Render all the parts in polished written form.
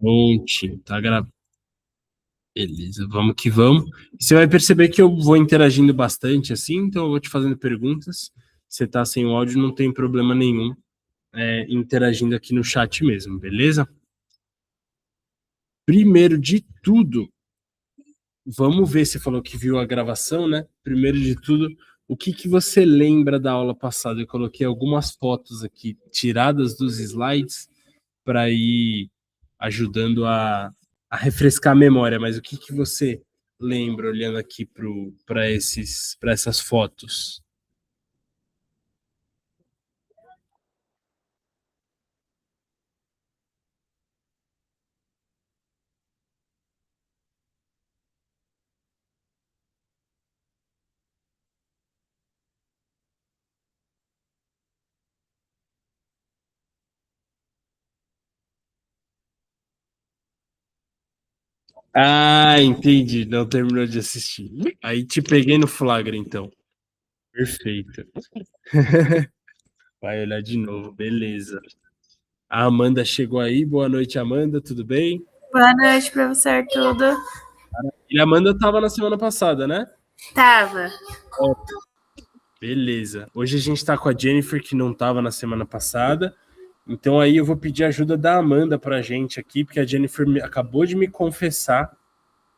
Prontinho, tá gravado. Beleza, vamos que vamos. Você vai perceber que eu vou interagindo bastante assim, então eu vou te fazendo perguntas. Você tá sem o áudio, não tem problema nenhum, interagindo aqui no chat mesmo, beleza? Primeiro de tudo, vamos ver, você falou que viu a gravação, né? Primeiro de tudo, o que que você lembra da aula passada? Eu coloquei algumas fotos aqui tiradas dos slides para ir ajudando a refrescar a memória, mas o que que você lembra olhando aqui para essas fotos? Ah, entendi. Não terminou de assistir. Aí te peguei no flagra, então. Perfeito. Vai olhar de novo, beleza. A Amanda chegou aí. Boa noite, Amanda. Tudo bem? Boa noite, professor. Tudo? E a Amanda estava na semana passada, né? Tava. Ó, beleza. Hoje a gente está com a Jennifer, que não estava na semana passada. Então aí eu vou pedir ajuda da Amanda pra gente aqui, porque a Jennifer acabou de me confessar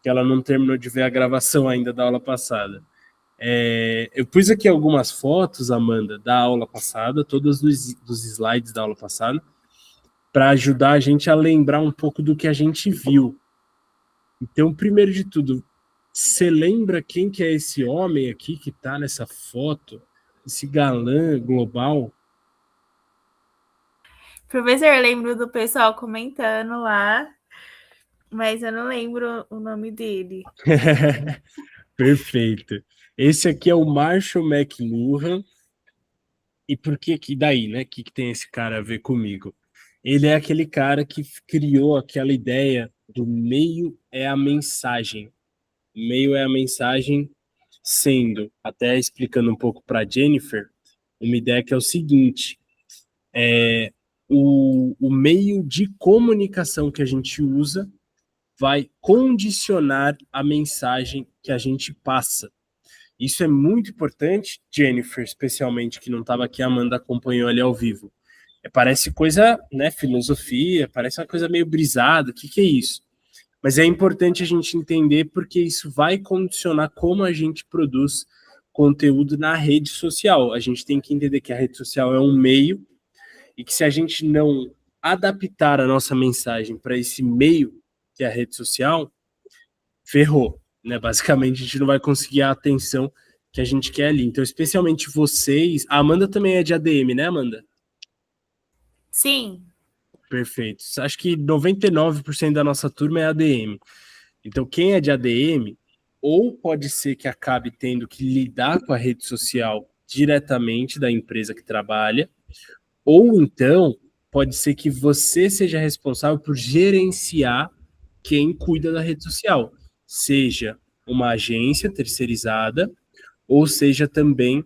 que ela não terminou de ver a gravação ainda da aula passada. Eu pus aqui algumas fotos, Amanda, da aula passada, todas dos slides da aula passada, para ajudar a gente a lembrar um pouco do que a gente viu. Então, primeiro de tudo, você lembra quem que é esse homem aqui que está nessa foto? Esse galã global? Professor, eu lembro do pessoal comentando lá, mas eu não lembro o nome dele. Perfeito. Esse aqui é o Marshall McLuhan. E por que que daí, né? O que que tem esse cara a ver comigo? Ele é aquele cara que criou aquela ideia do meio é a mensagem. O meio é a mensagem sendo, até explicando um pouco para Jennifer, uma ideia que é o seguinte: o meio de comunicação que a gente usa vai condicionar a mensagem que a gente passa. Isso é muito importante, Jennifer, especialmente, que não estava aqui, a Amanda acompanhou ali ao vivo. Parece coisa, né, filosofia, parece uma coisa meio brisada, o que que é isso? Mas é importante a gente entender porque isso vai condicionar como a gente produz conteúdo na rede social. A gente tem que entender que a rede social é um meio e que se a gente não adaptar a nossa mensagem para esse meio que é a rede social, ferrou, né? Basicamente a gente não vai conseguir a atenção que a gente quer ali. Então, especialmente vocês, a Amanda também é de ADM, né, Amanda? Sim. Perfeito. Acho que 99% da nossa turma é ADM. Então, quem é de ADM, ou pode ser que acabe tendo que lidar com a rede social diretamente da empresa que trabalha, ou então pode ser que você seja responsável por gerenciar quem cuida da rede social, seja uma agência terceirizada, ou seja também,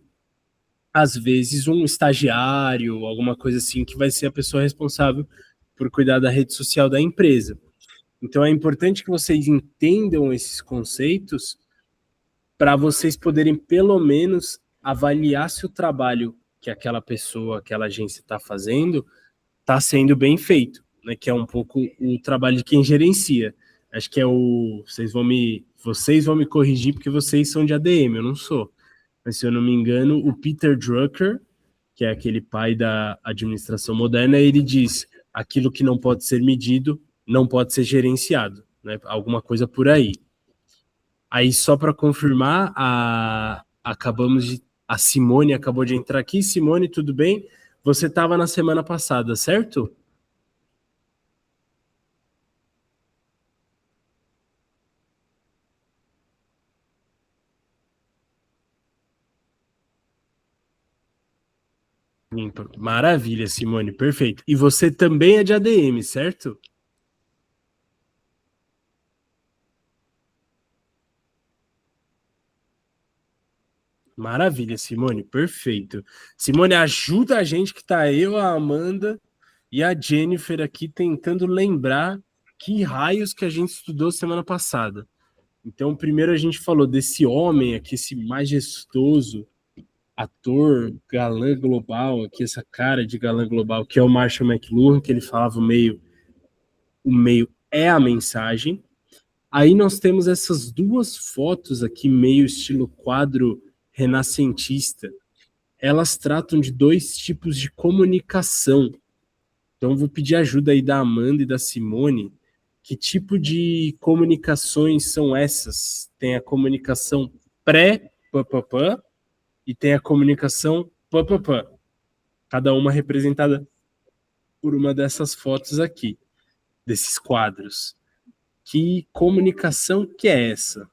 às vezes, um estagiário, alguma coisa assim, que vai ser a pessoa responsável por cuidar da rede social da empresa. Então é importante que vocês entendam esses conceitos para vocês poderem, pelo menos, avaliar se o trabalho que aquela pessoa, aquela agência está fazendo, está sendo bem feito, né? Que é um pouco o trabalho de quem gerencia. Acho que é o. Vocês vão me corrigir porque vocês são de ADM, eu não sou. Mas se eu não me engano, o Peter Drucker, que é aquele pai da administração moderna, ele diz: aquilo que não pode ser medido não pode ser gerenciado, né? Alguma coisa por aí. Aí, só para confirmar, a Simone acabou de entrar aqui. Simone, tudo bem? Você estava na semana passada, certo? Maravilha, Simone, perfeito. E você também é de ADM, certo? Maravilha, Simone, perfeito. Simone, ajuda a gente que tá eu, a Amanda e a Jennifer aqui tentando lembrar que raios que a gente estudou semana passada? Então, primeiro a gente falou desse homem aqui, esse majestoso ator, galã global, aqui, essa cara de galã global, que é o Marshall McLuhan, que ele falava o meio é a mensagem. Aí nós temos essas duas fotos aqui, meio estilo quadro renascentista. Elas tratam de dois tipos de comunicação. Então, eu vou pedir ajuda aí da Amanda e da Simone. Que tipo de comunicações são essas? Tem a comunicação pré-papapã e tem a comunicação papapã. Cada uma representada por uma dessas fotos aqui, desses quadros. Que comunicação que é essa?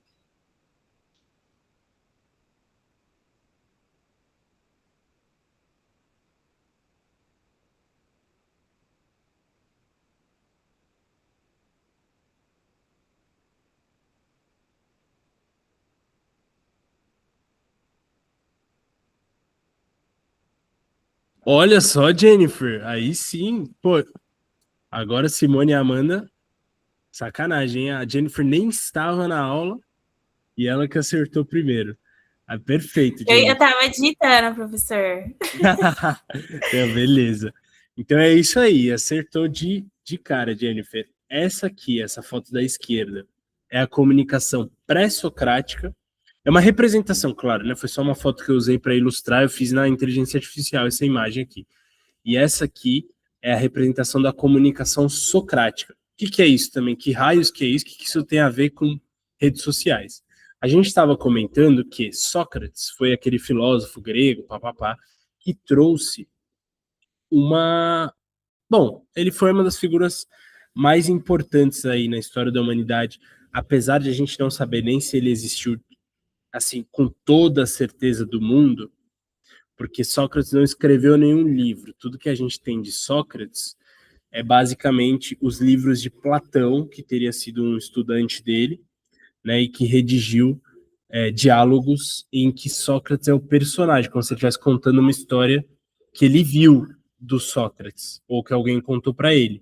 Olha só, Jennifer, aí sim, pô, agora Simone e Amanda, sacanagem, hein? A Jennifer nem estava na aula e ela que acertou primeiro. Ah, perfeito, Jennifer. Eu tava digitando, professor. É, beleza. Então é isso aí, acertou de cara, Jennifer. Essa aqui, essa foto da esquerda, é a comunicação pré-socrática. É uma representação, claro, né? Foi só uma foto que eu usei para ilustrar, eu fiz na inteligência artificial essa imagem aqui. E essa aqui é a representação da comunicação socrática. O que é isso também? Que raios que é isso? O que isso tem a ver com redes sociais? A gente estava comentando que Sócrates foi aquele filósofo grego, papapá, que trouxe uma... Bom, ele foi uma das figuras mais importantes aí na história da humanidade, apesar de a gente não saber nem se ele existiu assim com toda a certeza do mundo, porque Sócrates não escreveu nenhum livro. Tudo que a gente tem de Sócrates é basicamente os livros de Platão, que teria sido um estudante dele, né, e que redigiu diálogos em que Sócrates é o personagem, como se ele estivesse contando uma história que ele viu do Sócrates, ou que alguém contou para ele.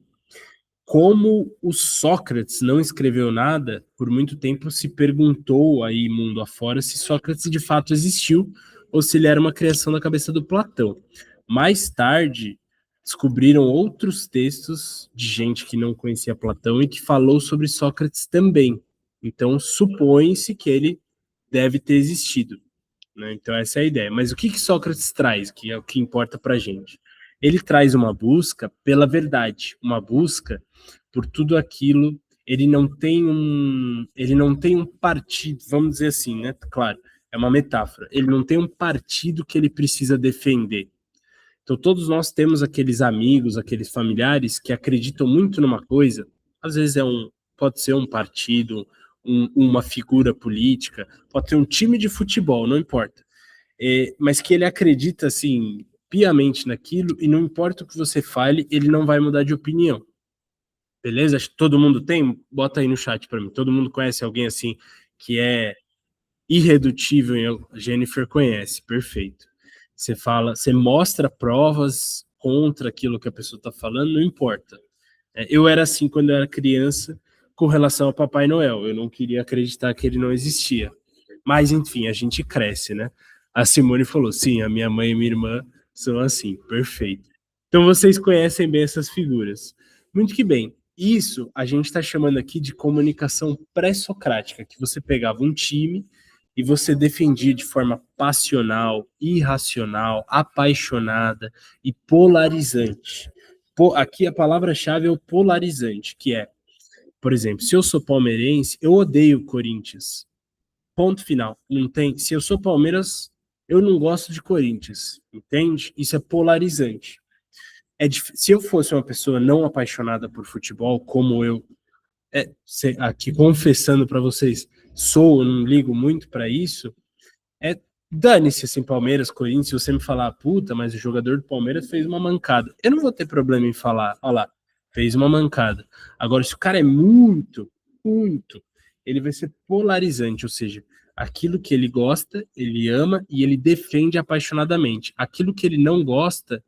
Como o Sócrates não escreveu nada, por muito tempo se perguntou aí mundo afora se Sócrates de fato existiu ou se ele era uma criação da cabeça do Platão. Mais tarde, descobriram outros textos de gente que não conhecia Platão e que falou sobre Sócrates também. Então, supõe-se que ele deve ter existido, né? Então, essa é a ideia. Mas o que Sócrates traz, que é o que importa para a gente? Ele traz uma busca pela verdade, uma busca por tudo aquilo. Ele não tem um partido, vamos dizer assim, né? Claro, é uma metáfora. Ele não tem um partido que ele precisa defender. Então, todos nós temos aqueles amigos, aqueles familiares que acreditam muito numa coisa. Às vezes pode ser um partido, uma figura política, pode ser um time de futebol, não importa. Mas que ele acredita assim piamente naquilo e não importa o que você fale, ele não vai mudar de opinião. Beleza? Acho que todo mundo tem? Bota aí no chat para mim. Todo mundo conhece alguém assim que é irredutível? Jennifer conhece, perfeito. Você fala, você mostra provas contra aquilo que a pessoa está falando, não importa. Eu era assim quando eu era criança com relação ao Papai Noel. Eu não queria acreditar que ele não existia. Mas, enfim, a gente cresce, né? A Simone falou, sim, a minha mãe e minha irmã são assim, perfeito. Então vocês conhecem bem essas figuras. Muito que bem. Isso a gente está chamando aqui de comunicação pré-socrática, que você pegava um time e você defendia de forma passional, irracional, apaixonada e polarizante. Aqui a palavra-chave é o polarizante, que é, por exemplo, se eu sou palmeirense, eu odeio o Corinthians. Ponto final. Não tem. Se eu sou Palmeiras, eu não gosto de Corinthians. Entende? Isso é polarizante. Se eu fosse uma pessoa não apaixonada por futebol, como eu, aqui confessando para vocês, eu não ligo muito para isso, dane-se assim, Palmeiras, Corinthians, se você me falar, puta, mas o jogador do Palmeiras fez uma mancada. Eu não vou ter problema em falar, olha lá, fez uma mancada. Agora, se o cara é muito, ele vai ser polarizante, ou seja, aquilo que ele gosta, ele ama e ele defende apaixonadamente. Aquilo que ele não gosta,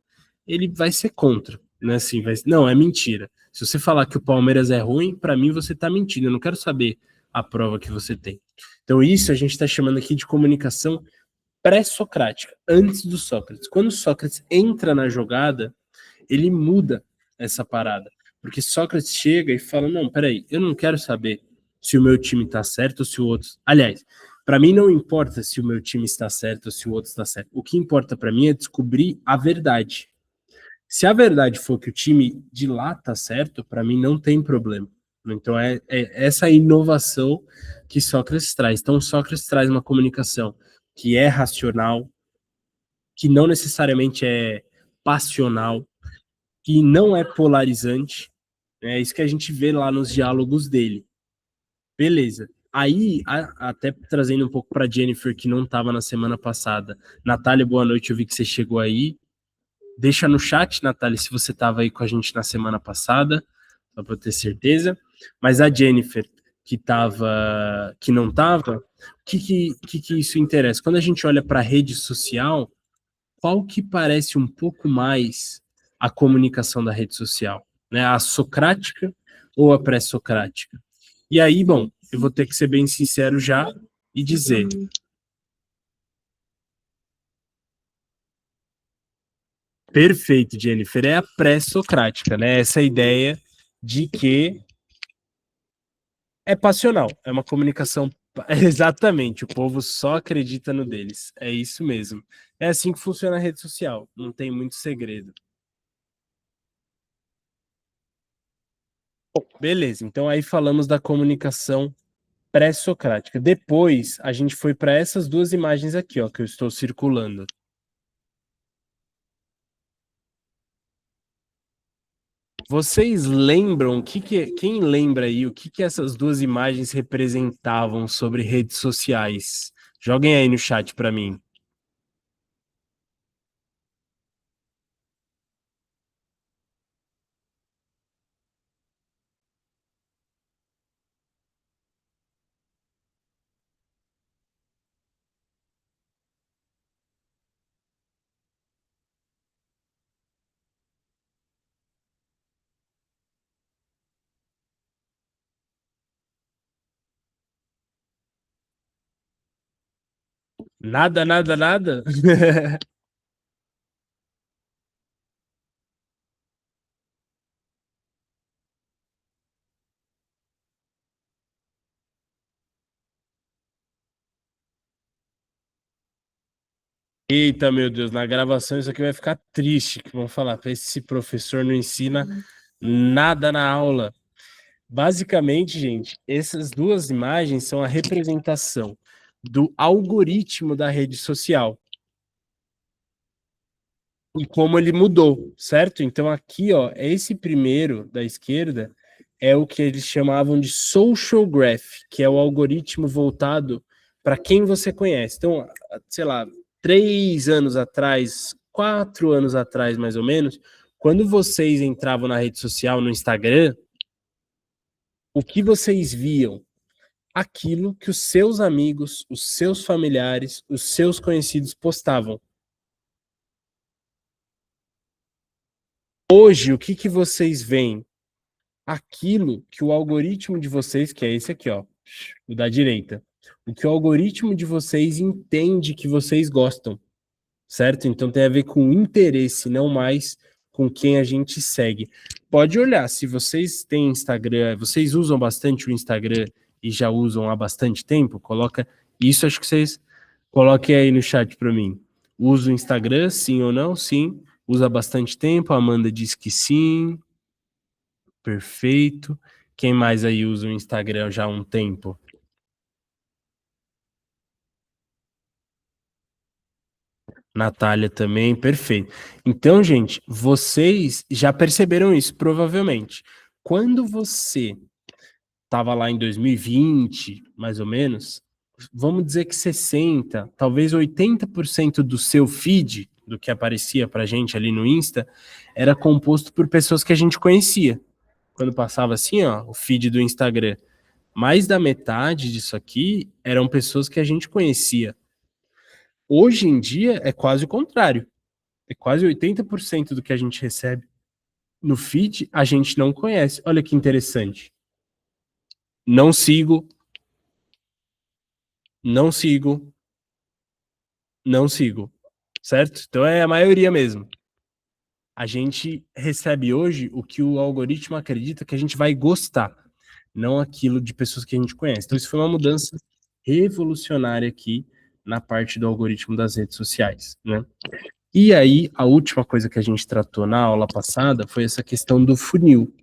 ele vai ser contra, né? Assim, não, é mentira. Se você falar que o Palmeiras é ruim, para mim você tá mentindo. Eu não quero saber a prova que você tem. Então isso a gente está chamando aqui de comunicação pré-socrática, antes do Sócrates. Quando Sócrates entra na jogada, ele muda essa parada. Porque Sócrates chega e fala: não, peraí, eu não quero saber se o meu time está certo ou se o outro. Aliás, para mim não importa se o meu time está certo ou se o outro está certo. O que importa para mim é descobrir a verdade. Se a verdade for que o time de lá está certo, para mim não tem problema. Então é essa inovação que Sócrates traz. Então Sócrates traz uma comunicação que é racional, que não necessariamente é passional, que não é polarizante. É isso que a gente vê lá nos diálogos dele. Beleza. Aí, até trazendo um pouco para Jennifer, que não estava na semana passada. Natália, boa noite, eu vi que você chegou aí. Deixa no chat, Natália, se você estava aí com a gente na semana passada, só para eu ter certeza. Mas a Jennifer, que não estava, o que isso interessa? Quando a gente olha para a rede social, qual que parece um pouco mais a comunicação da rede social? Né? A socrática ou a pré-socrática? E aí, bom, eu vou ter que ser bem sincero já e dizer: perfeito, Jennifer, é a pré-socrática, né? Essa ideia de que é passional, é uma comunicação. Exatamente, o povo só acredita no deles. É isso mesmo. É assim que funciona a rede social, não tem muito segredo. Beleza, então aí falamos da comunicação pré-socrática. Depois a gente foi para essas duas imagens aqui, ó, que eu estou circulando. Vocês lembram quem lembra aí o que essas duas imagens representavam sobre redes sociais? Joguem aí no chat para mim. Nada, nada, nada. Eita, meu Deus, na gravação isso aqui vai ficar triste, que vão falar, esse professor não ensina nada na aula. Basicamente, gente, essas duas imagens são a representação do algoritmo da rede social e como ele mudou, certo? Então aqui, ó, esse primeiro da esquerda é o que eles chamavam de social graph, que é o algoritmo voltado para quem você conhece. Então, sei lá, 3 anos atrás, 4 anos atrás, mais ou menos, quando vocês entravam na rede social, no Instagram, o que vocês viam? Aquilo que os seus amigos, os seus familiares, os seus conhecidos postavam. Hoje, o que vocês veem? Aquilo que o algoritmo de vocês, que é esse aqui, ó, o da direita, o que o algoritmo de vocês entende que vocês gostam, certo? Então tem a ver com interesse, não mais com quem a gente segue. Pode olhar, se vocês têm Instagram, vocês usam bastante o Instagram e já usam há bastante tempo, coloca isso, acho que vocês coloquem aí no chat para mim. Usa o Instagram, sim ou não? Sim. Usa bastante tempo, a Amanda diz que sim. Perfeito. Quem mais aí usa o Instagram já há um tempo? Natália também, perfeito. Então, gente, vocês já perceberam isso, provavelmente. Quando você estava lá em 2020, mais ou menos, vamos dizer que 60, talvez 80% do seu feed, do que aparecia pra gente ali no Insta, era composto por pessoas que a gente conhecia. Quando passava assim, ó, o feed do Instagram, mais da metade disso aqui eram pessoas que a gente conhecia. Hoje em dia é quase o contrário. É quase 80% do que a gente recebe no feed a gente não conhece. Olha que interessante. Não sigo, não sigo, não sigo, certo? Então é a maioria mesmo. A gente recebe hoje o que o algoritmo acredita que a gente vai gostar, não aquilo de pessoas que a gente conhece. Então isso foi uma mudança revolucionária aqui na parte do algoritmo das redes sociais, né? E aí, a última coisa que a gente tratou na aula passada foi essa questão do funil.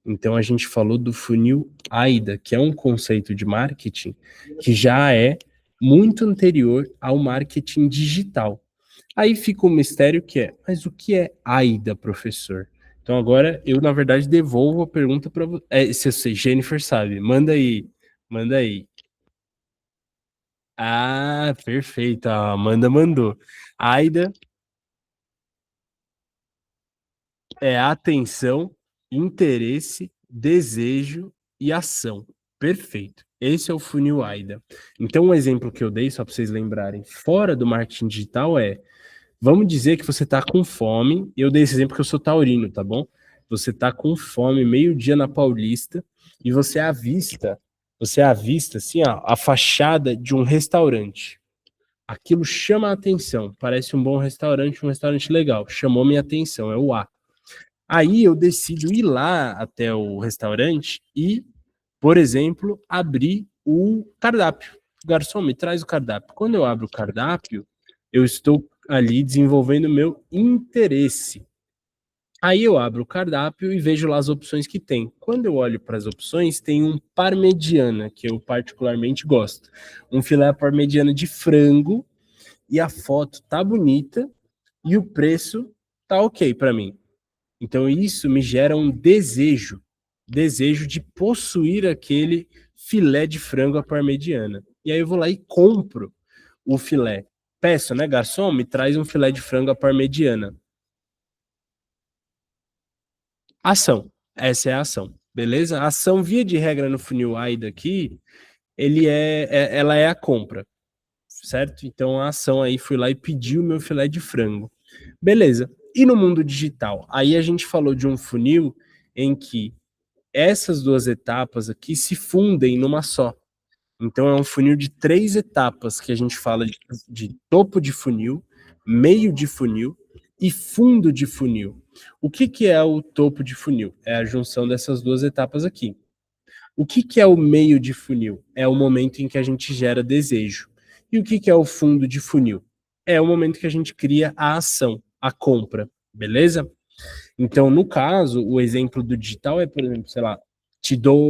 Então, a gente falou do funil AIDA, que é um conceito de marketing que já é muito anterior ao marketing digital. Aí fica um mistério que é, mas o que é AIDA, professor? Então, agora eu, na verdade, devolvo a pergunta para você. Se você, Jennifer, sabe, manda aí, manda aí. Ah, perfeito, a Amanda mandou. AIDA é atenção, interesse, desejo e ação. Perfeito. Esse é o funil AIDA. Então, um exemplo que eu dei, só para vocês lembrarem, fora do marketing digital é, vamos dizer que você está com fome, eu dei esse exemplo porque eu sou taurino, tá bom? Você está com fome, meio-dia na Paulista, e você avista, assim, ó, a fachada de um restaurante. Aquilo chama a atenção, parece um bom restaurante, um restaurante legal, chamou minha atenção, é o A. Aí eu decido ir lá até o restaurante e, por exemplo, abrir o cardápio. Garçom, me traz o cardápio. Quando eu abro o cardápio, eu estou ali desenvolvendo meu interesse. Aí eu abro o cardápio e vejo lá as opções que tem. Quando eu olho para as opções, tem um parmegiana, que eu particularmente gosto. Um filé parmegiana de frango e a foto tá bonita e o preço tá ok para mim. Então isso me gera um desejo de possuir aquele filé de frango à parmegiana. E aí eu vou lá e compro o filé. Peço, né, garçom, me traz um filé de frango à parmegiana. Ação. Essa é a ação, beleza? A ação, via de regra, no funil AIDA aqui, ela é a compra, certo? Então a ação aí, fui lá e pedi o meu filé de frango. Beleza. E no mundo digital? Aí a gente falou de um funil em que essas duas etapas aqui se fundem numa só. Então é um funil de 3 etapas que a gente fala de topo de funil, meio de funil e fundo de funil. O que, que é o topo de funil? É a junção dessas duas etapas aqui. O que, que é o meio de funil? É o momento em que a gente gera desejo. E o que, que é o fundo de funil? É o momento que a gente cria a ação, a compra, beleza? Então, no caso, o exemplo do digital é, por exemplo, sei lá,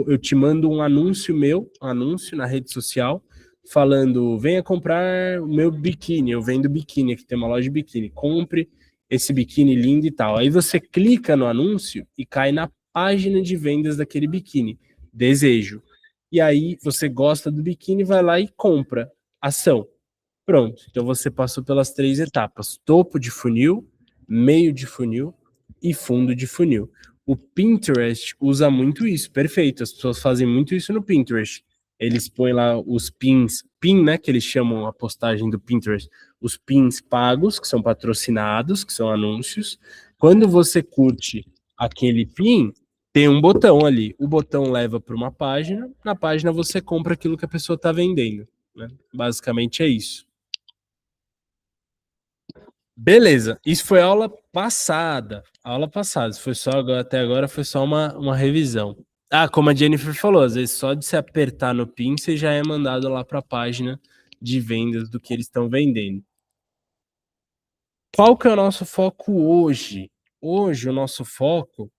eu te mando um anúncio meu, um anúncio na rede social, falando, venha comprar o meu biquíni, eu vendo biquíni, aqui tem uma loja de biquíni, compre esse biquíni lindo e tal. Aí você clica no anúncio e cai na página de vendas daquele biquíni, desejo. E aí você gosta do biquíni, vai lá e compra, ação. Pronto, então você passou pelas 3 etapas: topo de funil, meio de funil e fundo de funil. O Pinterest usa muito isso, perfeito. As pessoas fazem muito isso no Pinterest. Eles põem lá os pin, né, que eles chamam a postagem do Pinterest, os pins pagos, que são patrocinados, que são anúncios. Quando você curte aquele pin, tem um botão ali. O botão leva para uma página, na página você compra aquilo que a pessoa está vendendo, né? Basicamente é isso. Beleza, isso foi aula passada. Aula passada, foi só até agora foi só uma revisão. Ah, como a Jennifer falou, às vezes só de se apertar no PIN, você já é mandado lá para a página de vendas do que eles estão vendendo. Qual que é o nosso foco hoje? Hoje o nosso foco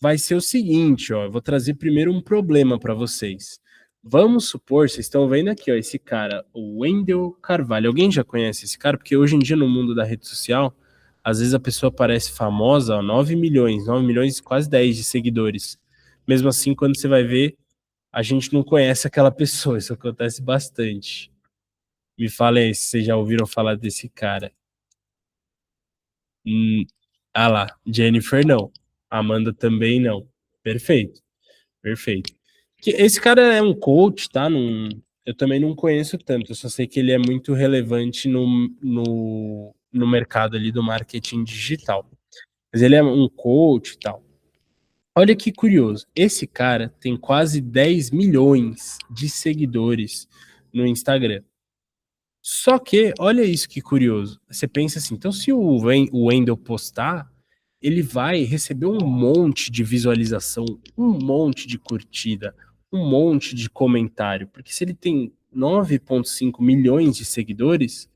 vai ser o seguinte, ó, eu vou trazer primeiro um problema para vocês. Vamos supor, vocês estão vendo aqui, ó, esse cara, o Wendel Carvalho. Alguém já conhece esse cara? Porque hoje em dia no mundo da rede social, às vezes a pessoa parece famosa, ó, 9 milhões, quase 10 de seguidores. Mesmo assim, quando você vai ver, a gente não conhece aquela pessoa, isso acontece bastante. Me falem se vocês já ouviram falar desse cara. Ah lá, Jennifer não. Amanda também não. Perfeito. Perfeito. Esse cara é um coach, tá? Eu também não conheço tanto, eu só sei que ele é muito relevante no mercado ali do marketing digital. mas ele é um coach e tal. Olha que curioso, esse cara tem quase 10 milhões de seguidores no Instagram. Só que, olha isso que curioso, você pensa assim, então se o Wendel postar, ele vai receber um monte de visualização, um monte de curtida, um monte de comentário, porque se ele tem 9,5 milhões de seguidores,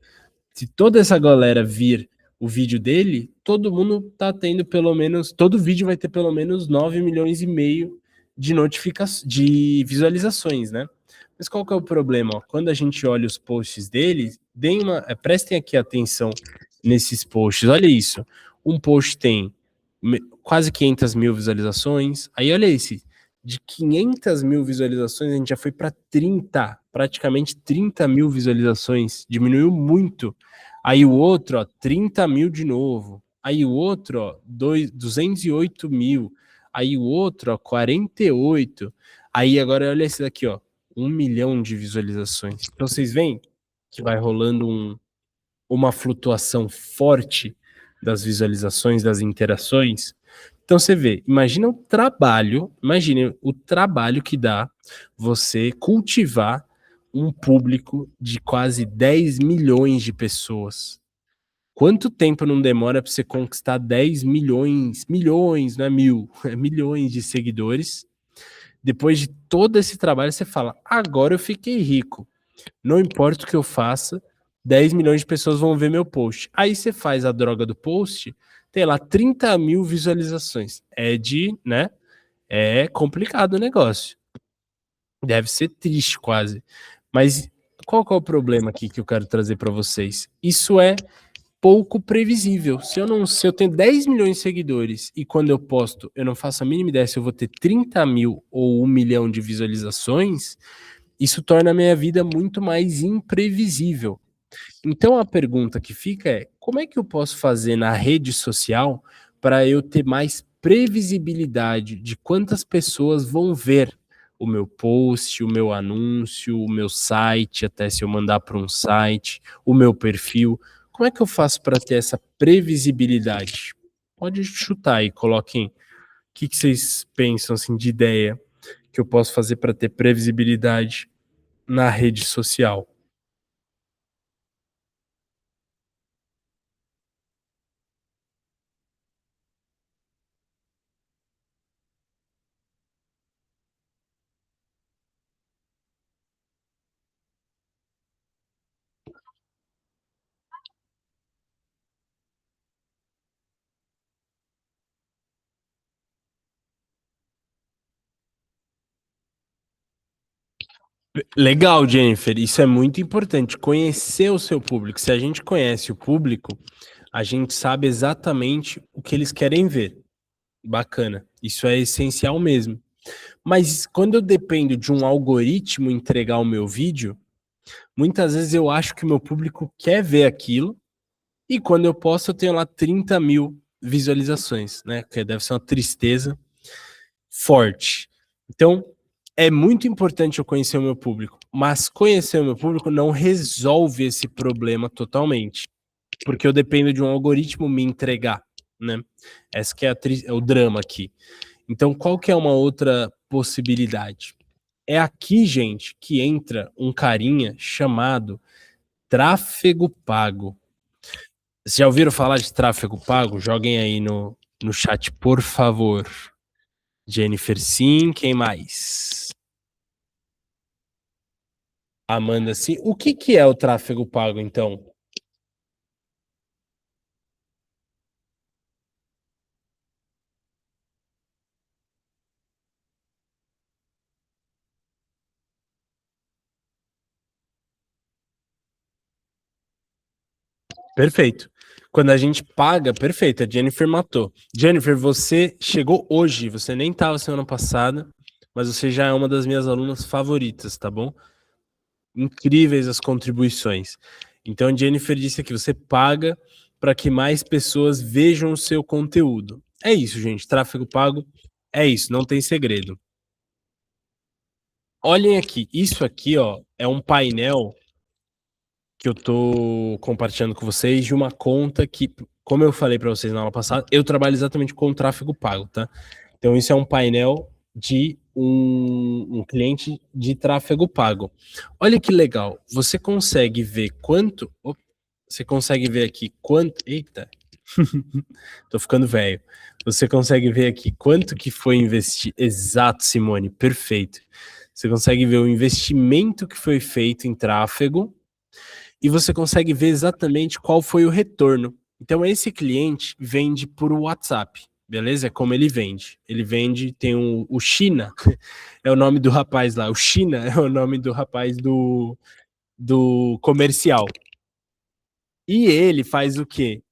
se toda essa galera vir o vídeo dele, todo mundo tá tendo pelo menos, todo vídeo vai ter pelo menos 9 milhões e meio de de visualizações, né? Mas qual que é o problema? Ó? Quando a gente olha os posts dele, prestem aqui atenção nesses posts. Olha isso. Um post tem quase 500 mil visualizações. Aí olha esse. De 500 mil visualizações, a gente já foi para 30, praticamente 30 mil visualizações. Diminuiu muito. Aí o outro, ó, 30 mil de novo. Aí o outro, ó, 208 mil. Aí o outro, ó, 48. Aí agora olha esse daqui, ó. 1 milhão de visualizações. Então vocês veem que vai rolando uma flutuação forte das visualizações, das interações. Então você vê, imagine o trabalho que dá você cultivar um público de quase 10 milhões de pessoas. Quanto tempo não demora para você conquistar 10 milhões, não é mil, é milhões de seguidores? Depois de todo esse trabalho, você fala, agora eu fiquei rico. Não importa o que eu faça, 10 milhões de pessoas vão ver meu post. Aí você faz a droga do post, tem lá 30 mil visualizações. Né? É complicado o negócio. Deve ser triste quase. Mas qual que é o problema aqui que eu quero trazer para vocês? Isso é pouco previsível. Se eu tenho 10 milhões de seguidores e quando eu posto, eu não faço a mínima ideia se eu vou ter 30 mil ou 1 milhão de visualizações, isso torna a minha vida muito mais imprevisível. Então a pergunta que fica é: como é que eu posso fazer na rede social para eu ter mais previsibilidade de quantas pessoas vão ver o meu post, o meu anúncio, o meu site, até se eu mandar para um site, o meu perfil? Como é que eu faço para ter essa previsibilidade? Pode chutar aí, coloquem o que vocês pensam assim, de ideia que eu posso fazer para ter previsibilidade na rede social. Legal, Jennifer. Isso é muito importante. Conhecer o seu público. Se a gente conhece o público, a gente sabe exatamente o que eles querem ver. Bacana. Isso é essencial mesmo. Mas quando eu dependo de um algoritmo entregar o meu vídeo, muitas vezes eu acho que o meu público quer ver aquilo. E quando eu posto, eu tenho lá 30 mil visualizações, né? Que deve ser uma tristeza forte. Então, é muito importante eu conhecer o meu público, mas conhecer o meu público não resolve esse problema totalmente, porque eu dependo de um algoritmo me entregar, né? Essa que é o drama aqui. Então, qual que é uma outra possibilidade? É aqui, gente, que entra um carinha chamado tráfego pago. Vocês já ouviram falar de tráfego pago? Joguem aí no chat, por favor. Jennifer, sim. Quem mais? Amanda, sim. O que é o tráfego pago, então? Perfeito. Quando a gente paga, perfeito, a Jennifer matou. Jennifer, você chegou hoje, você nem estava semana passada, mas você já é uma das minhas alunas favoritas, tá bom? Incríveis as contribuições. Então, a Jennifer disse aqui, você paga para que mais pessoas vejam o seu conteúdo. É isso, gente. Tráfego pago é isso, não tem segredo. Olhem aqui, isso aqui, ó, é um painel que eu tô compartilhando com vocês de uma conta que como eu falei para vocês na aula passada, eu trabalho exatamente com tráfego pago, tá? Então, isso é um painel de um cliente de tráfego pago. Olha que legal, você consegue ver quanto... Você consegue ver aqui quanto... Eita, tô ficando velho. Você consegue ver aqui quanto que foi investido... Exato, Simone, perfeito. Você consegue ver o investimento que foi feito em tráfego e você consegue ver exatamente qual foi o retorno. Então, esse cliente vende por WhatsApp, beleza? É como ele vende. Ele vende, tem o China, é o nome do rapaz lá. O China é o nome do rapaz do comercial. E ele faz o quê?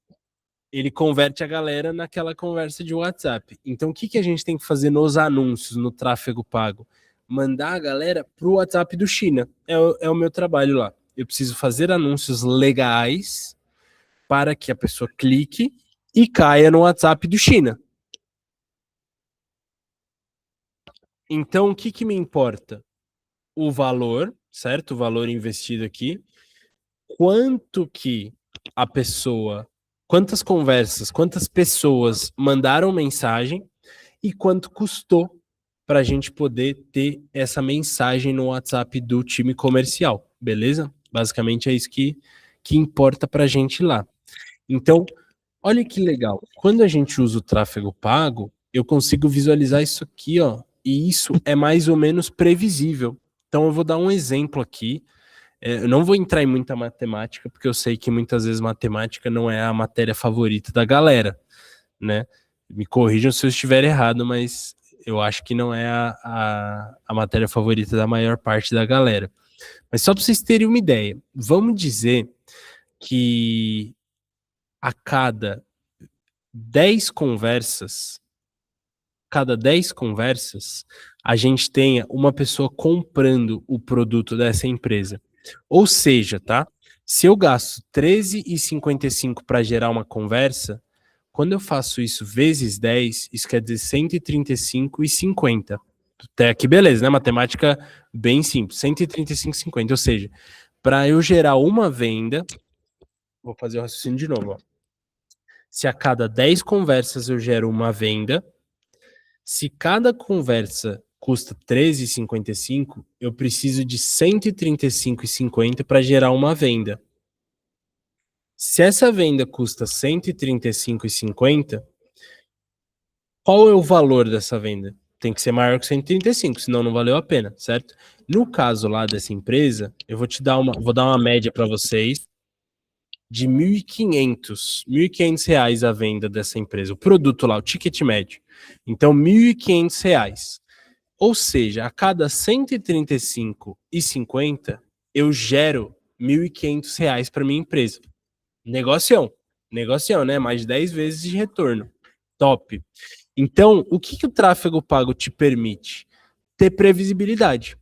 Ele converte a galera naquela conversa de WhatsApp. Então, o que a gente tem que fazer nos anúncios, no tráfego pago? Mandar a galera pro WhatsApp do China. É o meu trabalho lá. Eu preciso fazer anúncios legais para que a pessoa clique e caia no WhatsApp do China. Então, o que me importa? O valor, certo? O valor investido aqui. Quanto que a pessoa... Quantas conversas, quantas pessoas mandaram mensagem e quanto custou para a gente poder ter essa mensagem no WhatsApp do time comercial, beleza? Basicamente é isso que importa para a gente lá. Então, olha que legal. Quando a gente usa o tráfego pago, eu consigo visualizar isso aqui, ó. E isso é mais ou menos previsível. Então, eu vou dar um exemplo aqui. Eu não vou entrar em muita matemática, porque eu sei que muitas vezes matemática não é a matéria favorita da galera, né? Me corrijam se eu estiver errado, mas eu acho que não é a matéria favorita da maior parte da galera. Mas só para vocês terem uma ideia, vamos dizer que a cada 10 conversas, a gente tenha uma pessoa comprando o produto dessa empresa. Ou seja, tá? Se eu gasto R$13,55 para gerar uma conversa, quando eu faço isso vezes 10, isso quer dizer R$135,50. Até aqui, beleza, né? Matemática bem simples. R$135,50. Ou seja, para eu gerar uma venda, vou fazer o raciocínio de novo. Ó. Se a cada 10 conversas eu gero uma venda, se cada conversa custa R$13,55, eu preciso de R$135,50 para gerar uma venda. Se essa venda custa R$135,50, qual é o valor dessa venda? Tem que ser maior que 135, senão não valeu a pena, certo? No caso lá dessa empresa, eu vou dar uma média para vocês de R$1.500 a venda dessa empresa, o produto lá, o ticket médio. Então, R$1.500. Ou seja, a cada R$135,50, eu gero R$1.500 para minha empresa. Negocião, né? Mais de 10 vezes de retorno. Top. Então, o que o tráfego pago te permite? Ter previsibilidade.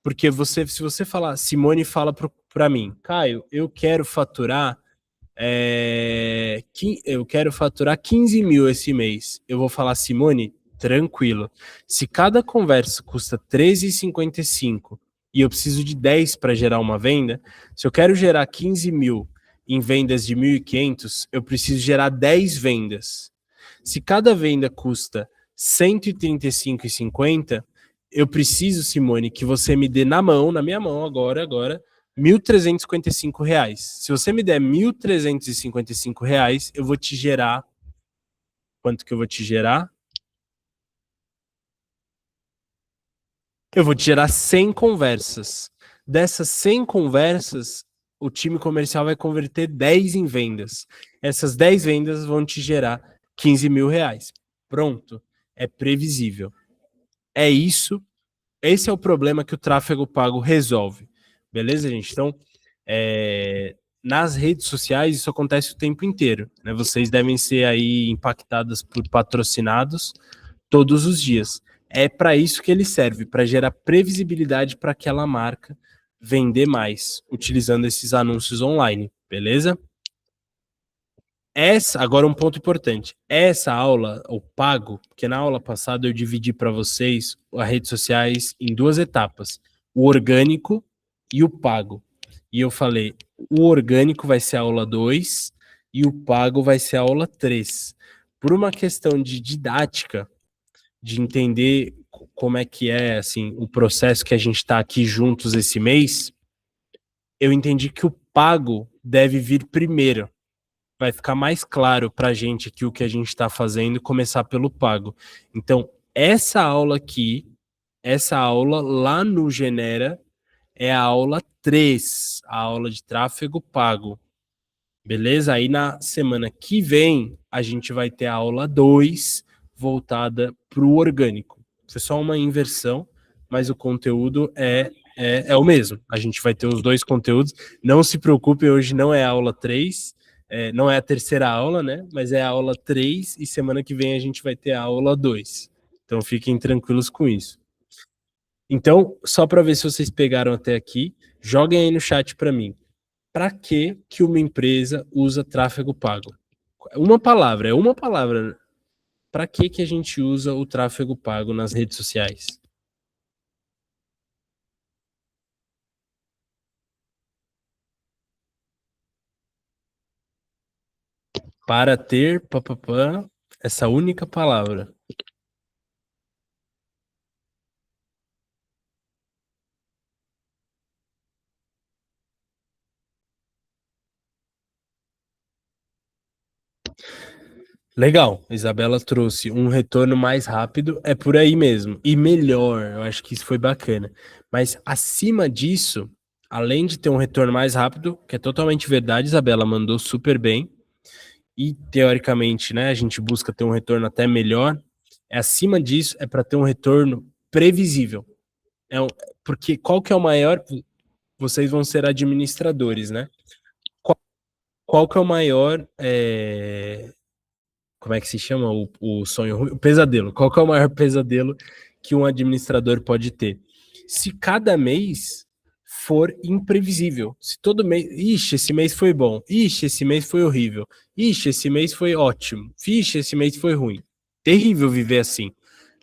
Porque se você falar, Simone fala para mim, Caio, eu quero faturar 15 mil esse mês. Eu vou falar, Simone, tranquilo. Se cada conversa custa R$13,55 e eu preciso de 10 para gerar uma venda, se eu quero gerar 15 mil em vendas de 1.500, eu preciso gerar 10 vendas. Se cada venda custa R$135,50, eu preciso, Simone, que você me dê na minha mão agora, R$1.355. Se você me der R$1.355, eu vou te gerar... Quanto que eu vou te gerar? Eu vou te gerar 100 conversas. Dessas 100 conversas, o time comercial vai converter 10 em vendas. Essas 10 vendas vão te gerar R$15 mil. Pronto. É previsível. É isso. Esse é o problema que o tráfego pago resolve. Beleza, gente? Então, nas redes sociais isso acontece o tempo inteiro, né? Vocês devem ser aí impactadas por patrocinados todos os dias. É para isso que ele serve, para gerar previsibilidade para aquela marca vender mais, utilizando esses anúncios online, beleza? Agora um ponto importante. Essa aula, o pago, porque na aula passada eu dividi para vocês as redes sociais em duas etapas, o orgânico e o pago. E eu falei, o orgânico vai ser a aula 2 e o pago vai ser a aula 3. Por uma questão de didática, de entender como é que é assim, o processo que a gente está aqui juntos esse mês, eu entendi que o pago deve vir primeiro. Vai ficar mais claro para a gente aqui o que a gente está fazendo e começar pelo pago. Então, essa aula aqui, essa aula lá no Genera, é a aula 3, a aula de tráfego pago. Beleza? Aí na semana que vem, a gente vai ter a aula 2, voltada para o orgânico. Foi só uma inversão, mas o conteúdo é o mesmo. A gente vai ter os dois conteúdos. Não se preocupe, hoje não é a aula 3, não é a terceira aula, né? Mas é a aula 3 e semana que vem a gente vai ter a aula 2. Então fiquem tranquilos com isso. Então, só para ver se vocês pegaram até aqui, joguem aí no chat para mim. Para que uma empresa usa tráfego pago? Uma palavra, é uma palavra. Para que a gente usa o tráfego pago nas redes sociais? Para ter papapá, essa única palavra. Legal, Isabela trouxe um retorno mais rápido, é por aí mesmo, e melhor, eu acho que isso foi bacana. Mas acima disso, além de ter um retorno mais rápido, que é totalmente verdade, Isabela mandou super bem, e teoricamente, né, a gente busca ter um retorno até melhor, acima disso é para ter um retorno previsível. Porque qual que é o maior? Vocês vão ser administradores, né? Qual que é o maior como é que se chama o sonho ruim? O pesadelo. Qual que é o maior pesadelo que um administrador pode ter? Se cada mês for imprevisível. Se todo mês. Ixi, esse mês foi bom. Ixi, esse mês foi horrível. Ixi, esse mês foi ótimo. Ixi, esse mês foi ruim. Terrível viver assim.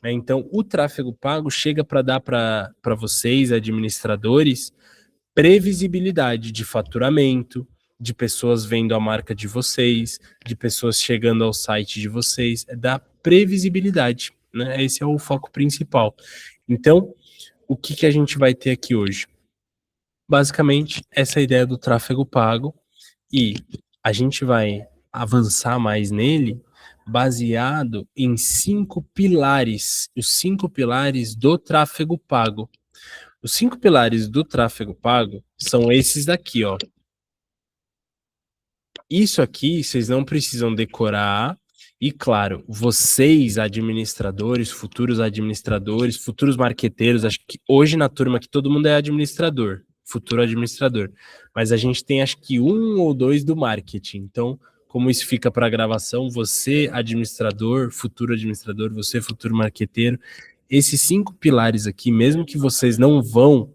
Né? Então, o tráfego pago chega para dar para vocês, administradores, previsibilidade de faturamento, de pessoas vendo a marca de vocês, de pessoas chegando ao site de vocês, é da previsibilidade, né? Esse é o foco principal. Então, o que a gente vai ter aqui hoje? Basicamente, essa ideia do tráfego pago, e a gente vai avançar mais nele baseado em 5 pilares, os 5 pilares do tráfego pago. Os 5 pilares do tráfego pago são esses daqui, ó. Isso aqui vocês não precisam decorar. E claro, vocês, administradores, futuros marqueteiros, acho que hoje na turma aqui todo mundo é administrador, futuro administrador. Mas a gente tem acho que um ou dois do marketing. Então, como isso fica para gravação, você, administrador, você, futuro marqueteiro, esses 5 pilares aqui, mesmo que vocês não vão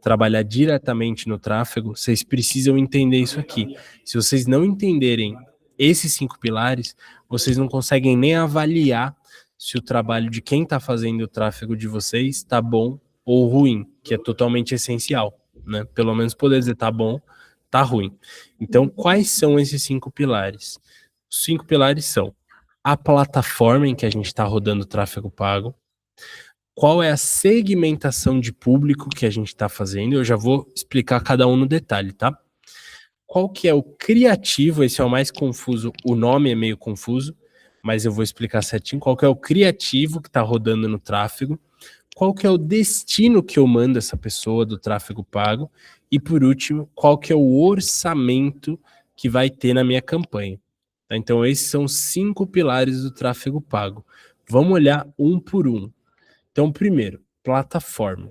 trabalhar diretamente no tráfego, vocês precisam entender isso aqui. Se vocês não entenderem esses 5 pilares, vocês não conseguem nem avaliar se o trabalho de quem está fazendo o tráfego de vocês está bom ou ruim, que é totalmente essencial, né? Pelo menos poder dizer tá bom, tá ruim. Então, quais são esses 5 pilares? Os 5 pilares são a plataforma em que a gente está rodando o tráfego pago, qual é a segmentação de público que a gente está fazendo. Eu já vou explicar cada um no detalhe, tá? Qual que é o criativo, esse é o mais confuso, o nome é meio confuso, mas eu vou explicar certinho. Qual que é o criativo que está rodando no tráfego, qual que é o destino que eu mando essa pessoa do tráfego pago, e por último, qual que é o orçamento que vai ter na minha campanha. Então esses são 5 pilares do tráfego pago. Vamos olhar um por um. Então, primeiro, plataforma.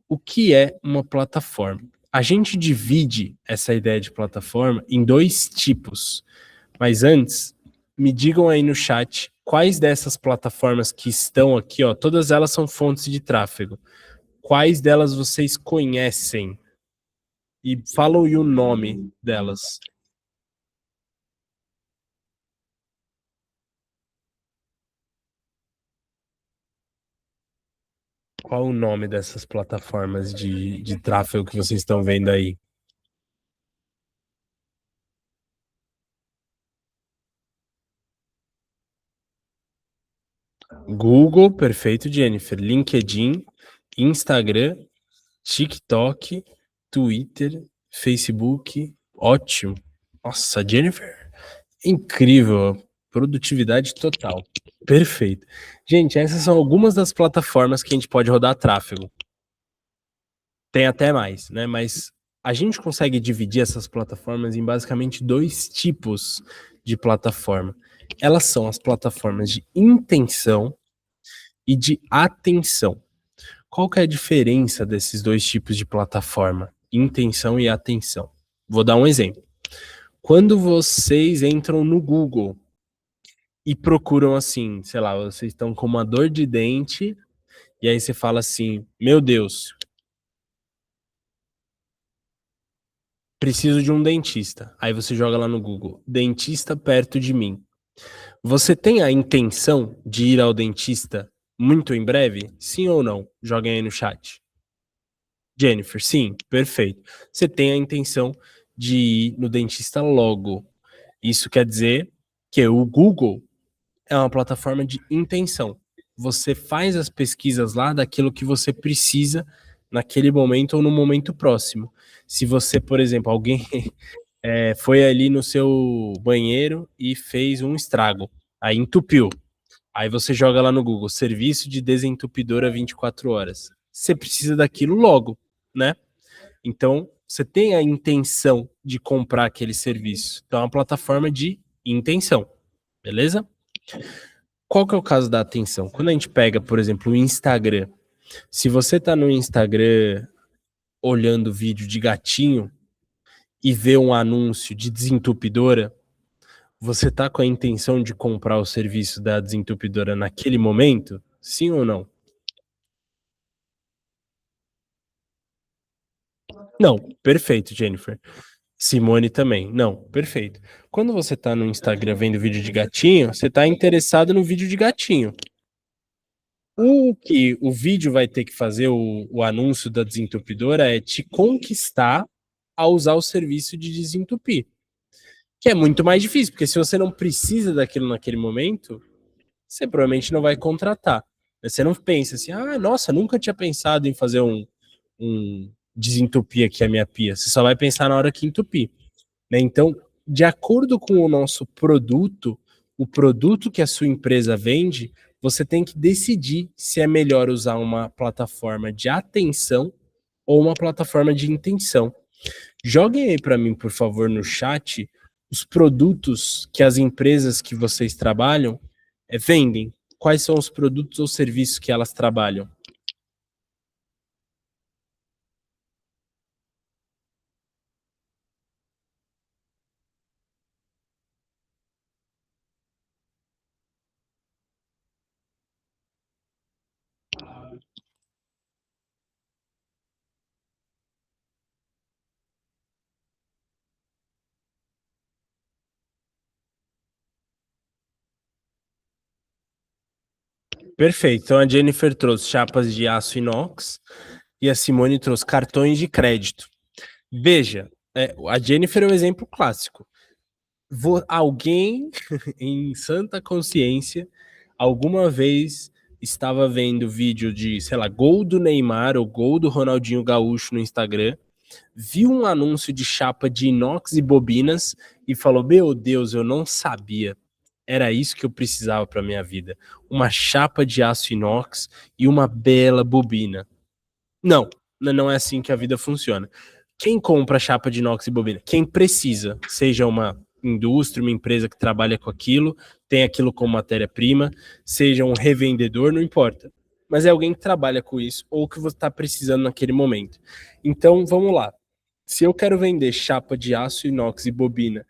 O que é uma plataforma? A gente divide essa ideia de plataforma em 2 tipos. Mas antes, me digam aí no chat quais dessas plataformas que estão aqui, ó, todas elas são fontes de tráfego. Quais delas vocês conhecem? E falam aí o nome delas. Qual o nome dessas plataformas de tráfego que vocês estão vendo aí? Google, perfeito, Jennifer. LinkedIn, Instagram, TikTok, Twitter, Facebook. Ótimo. Nossa, Jennifer, incrível. Produtividade total. Perfeito. Gente, essas são algumas das plataformas que a gente pode rodar tráfego. Tem até mais, né? Mas a gente consegue dividir essas plataformas em basicamente dois tipos de plataforma. Elas são as plataformas de intenção e de atenção. Qual que é a diferença desses dois tipos de plataforma? Intenção e atenção. Vou dar um exemplo. Quando vocês entram no Google e procuram assim, sei lá, vocês estão com uma dor de dente e aí você fala assim, meu Deus, preciso de um dentista. Aí você joga lá no Google, dentista perto de mim. Você tem a intenção de ir ao dentista muito em breve? Sim ou não? Joguem aí no chat. Jennifer, sim, perfeito. Você tem a intenção de ir no dentista logo. Isso quer dizer que o Google é uma plataforma de intenção. Você faz as pesquisas lá daquilo que você precisa naquele momento ou no momento próximo. Se você, por exemplo, alguém foi ali no seu banheiro e fez um estrago, aí entupiu. Aí você joga lá no Google, serviço de desentupidora 24 horas. Você precisa daquilo logo, né? Então, você tem a intenção de comprar aquele serviço. Então, é uma plataforma de intenção, beleza? Qual que é o caso da atenção? Quando a gente pega, por exemplo, o Instagram, se você tá no Instagram olhando vídeo de gatinho e vê um anúncio de desentupidora, você tá com a intenção de comprar o serviço da desentupidora naquele momento? Sim ou não? Não, perfeito, Jennifer. Simone também. Não, perfeito. Quando você tá no Instagram vendo vídeo de gatinho, você tá interessado no vídeo de gatinho. O que o vídeo vai ter que fazer, o anúncio da desentupidora, é te conquistar a usar o serviço de desentupir. Que é muito mais difícil, porque se você não precisa daquilo naquele momento, você provavelmente não vai contratar. Você não pensa assim, ah, nossa, nunca tinha pensado em fazer um desentupir aqui a minha pia. Você só vai pensar na hora que entupir. Né? Então, de acordo com o nosso produto, o produto que a sua empresa vende, você tem que decidir se é melhor usar uma plataforma de atenção ou uma plataforma de intenção. Joguem aí para mim, por favor, no chat os produtos que as empresas que vocês trabalham vendem. Quais são os produtos ou serviços que elas trabalham? Perfeito. Então a Jennifer trouxe chapas de aço inox e a Simone trouxe cartões de crédito. Veja, a Jennifer é um exemplo clássico. Alguém em santa consciência alguma vez estava vendo vídeo de, sei lá, gol do Neymar ou gol do Ronaldinho Gaúcho no Instagram, viu um anúncio de chapa de inox e bobinas e falou: Meu Deus, eu não sabia. Era isso que eu precisava para minha vida. Uma chapa de aço inox e uma bela bobina. Não, não é assim que a vida funciona. Quem compra chapa de inox e bobina? Quem precisa, seja uma indústria, uma empresa que trabalha com aquilo, tem aquilo como matéria-prima, seja um revendedor, não importa. Mas é alguém que trabalha com isso ou que você está precisando naquele momento. Então, vamos lá. Se eu quero vender chapa de aço, inox e bobina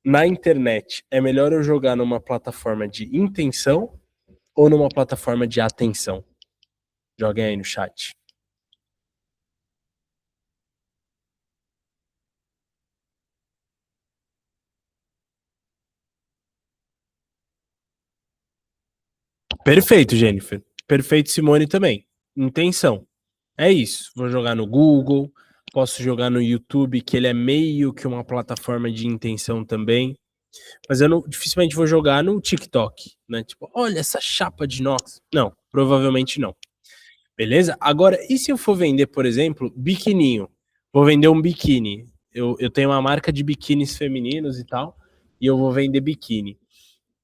na internet, é melhor eu jogar numa plataforma de intenção ou numa plataforma de atenção? Joguem aí no chat. Perfeito, Jennifer. Perfeito, Simone também. Intenção. É isso. Vou jogar no Google, posso jogar no YouTube, que ele é meio que uma plataforma de intenção também. Mas eu dificilmente vou jogar no TikTok, né? Tipo, olha essa chapa de inox. Não, provavelmente não. Beleza? Agora, e se eu for vender, por exemplo, biquininho? Vou vender um biquíni. Eu tenho uma marca de biquínis femininos e tal, e eu vou vender biquíni.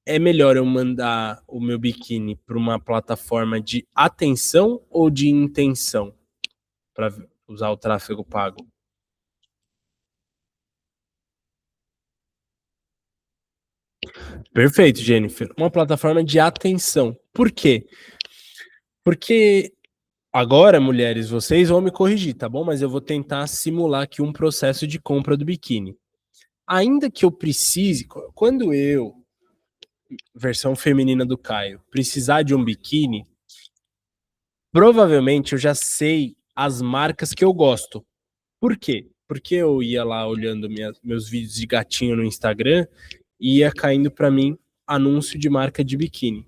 É melhor eu mandar o meu biquíni para uma plataforma de atenção ou de intenção para usar o tráfego pago? Perfeito, Jennifer. Uma plataforma de atenção. Por quê? Porque agora, mulheres, vocês vão me corrigir, tá bom? Mas eu vou tentar simular aqui um processo de compra do biquíni. Ainda que eu precise, quando eu, versão feminina do Caio, precisar de um biquíni, provavelmente eu já sei as marcas que eu gosto. Por quê? Porque eu ia lá olhando meus vídeos de gatinho no Instagram e ia caindo para mim anúncio de marca de biquíni.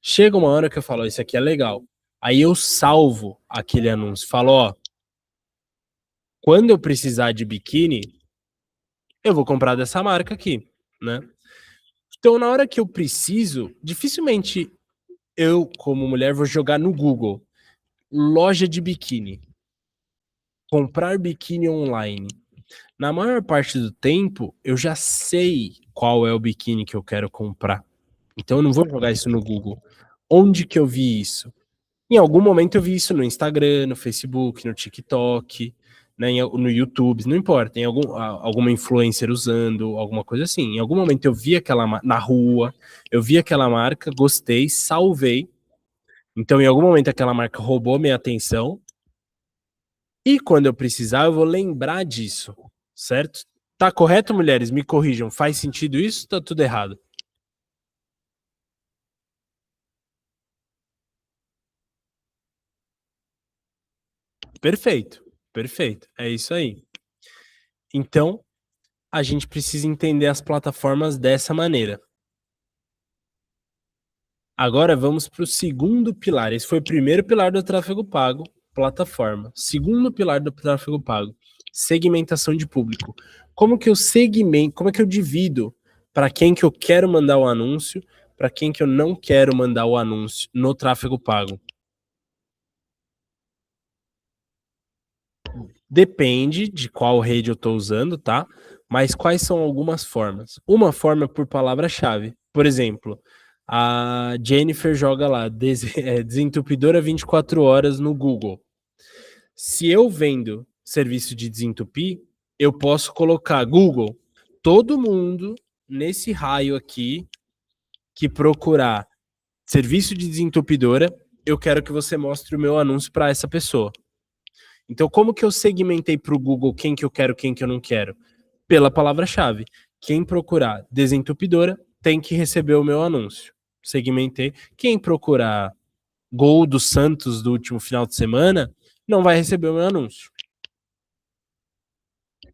Chega uma hora que eu falo, isso aqui é legal. Aí eu salvo aquele anúncio, falo, ó, quando eu precisar de biquíni, eu vou comprar dessa marca aqui, né? Então, na hora que eu preciso, dificilmente eu, como mulher, vou jogar no Google loja de biquíni, comprar biquíni online. Na maior parte do tempo, eu já sei qual é o biquíni que eu quero comprar. Então, eu não vou jogar isso no Google. Onde que eu vi isso? Em algum momento eu vi isso no Instagram, no Facebook, no TikTok, né, no YouTube, não importa, em alguma influencer usando, alguma coisa assim. Em algum momento eu vi aquela na rua, eu vi aquela marca, gostei, salvei. Então, em algum momento aquela marca roubou minha atenção. E quando eu precisar, eu vou lembrar disso, certo? Tá correto, mulheres? Me corrijam. Faz sentido isso? Tá tudo errado? Perfeito, perfeito. É isso aí. Então, a gente precisa entender as plataformas dessa maneira. Agora vamos para o segundo pilar. Esse foi o primeiro pilar do tráfego pago, plataforma. Segundo pilar do tráfego pago, segmentação de público. Como que eu segmento, como é que eu divido para quem que eu quero mandar o anúncio, para quem que eu não quero mandar o anúncio no tráfego pago? Depende de qual rede eu estou usando, tá? Mas quais são algumas formas? Uma forma é por palavra-chave. Por exemplo, a Jennifer joga lá, desentupidora 24 horas no Google. Se eu vendo serviço de desentupir, eu posso colocar Google, todo mundo nesse raio aqui que procurar serviço de desentupidora, eu quero que você mostre o meu anúncio para essa pessoa. Então, como que eu segmentei para o Google quem que eu quero, quem que eu não quero? Pela palavra-chave. Quem procurar desentupidora tem que receber o meu anúncio. Segmentei. Quem procurar gol do Santos do último final de semana não vai receber o meu anúncio.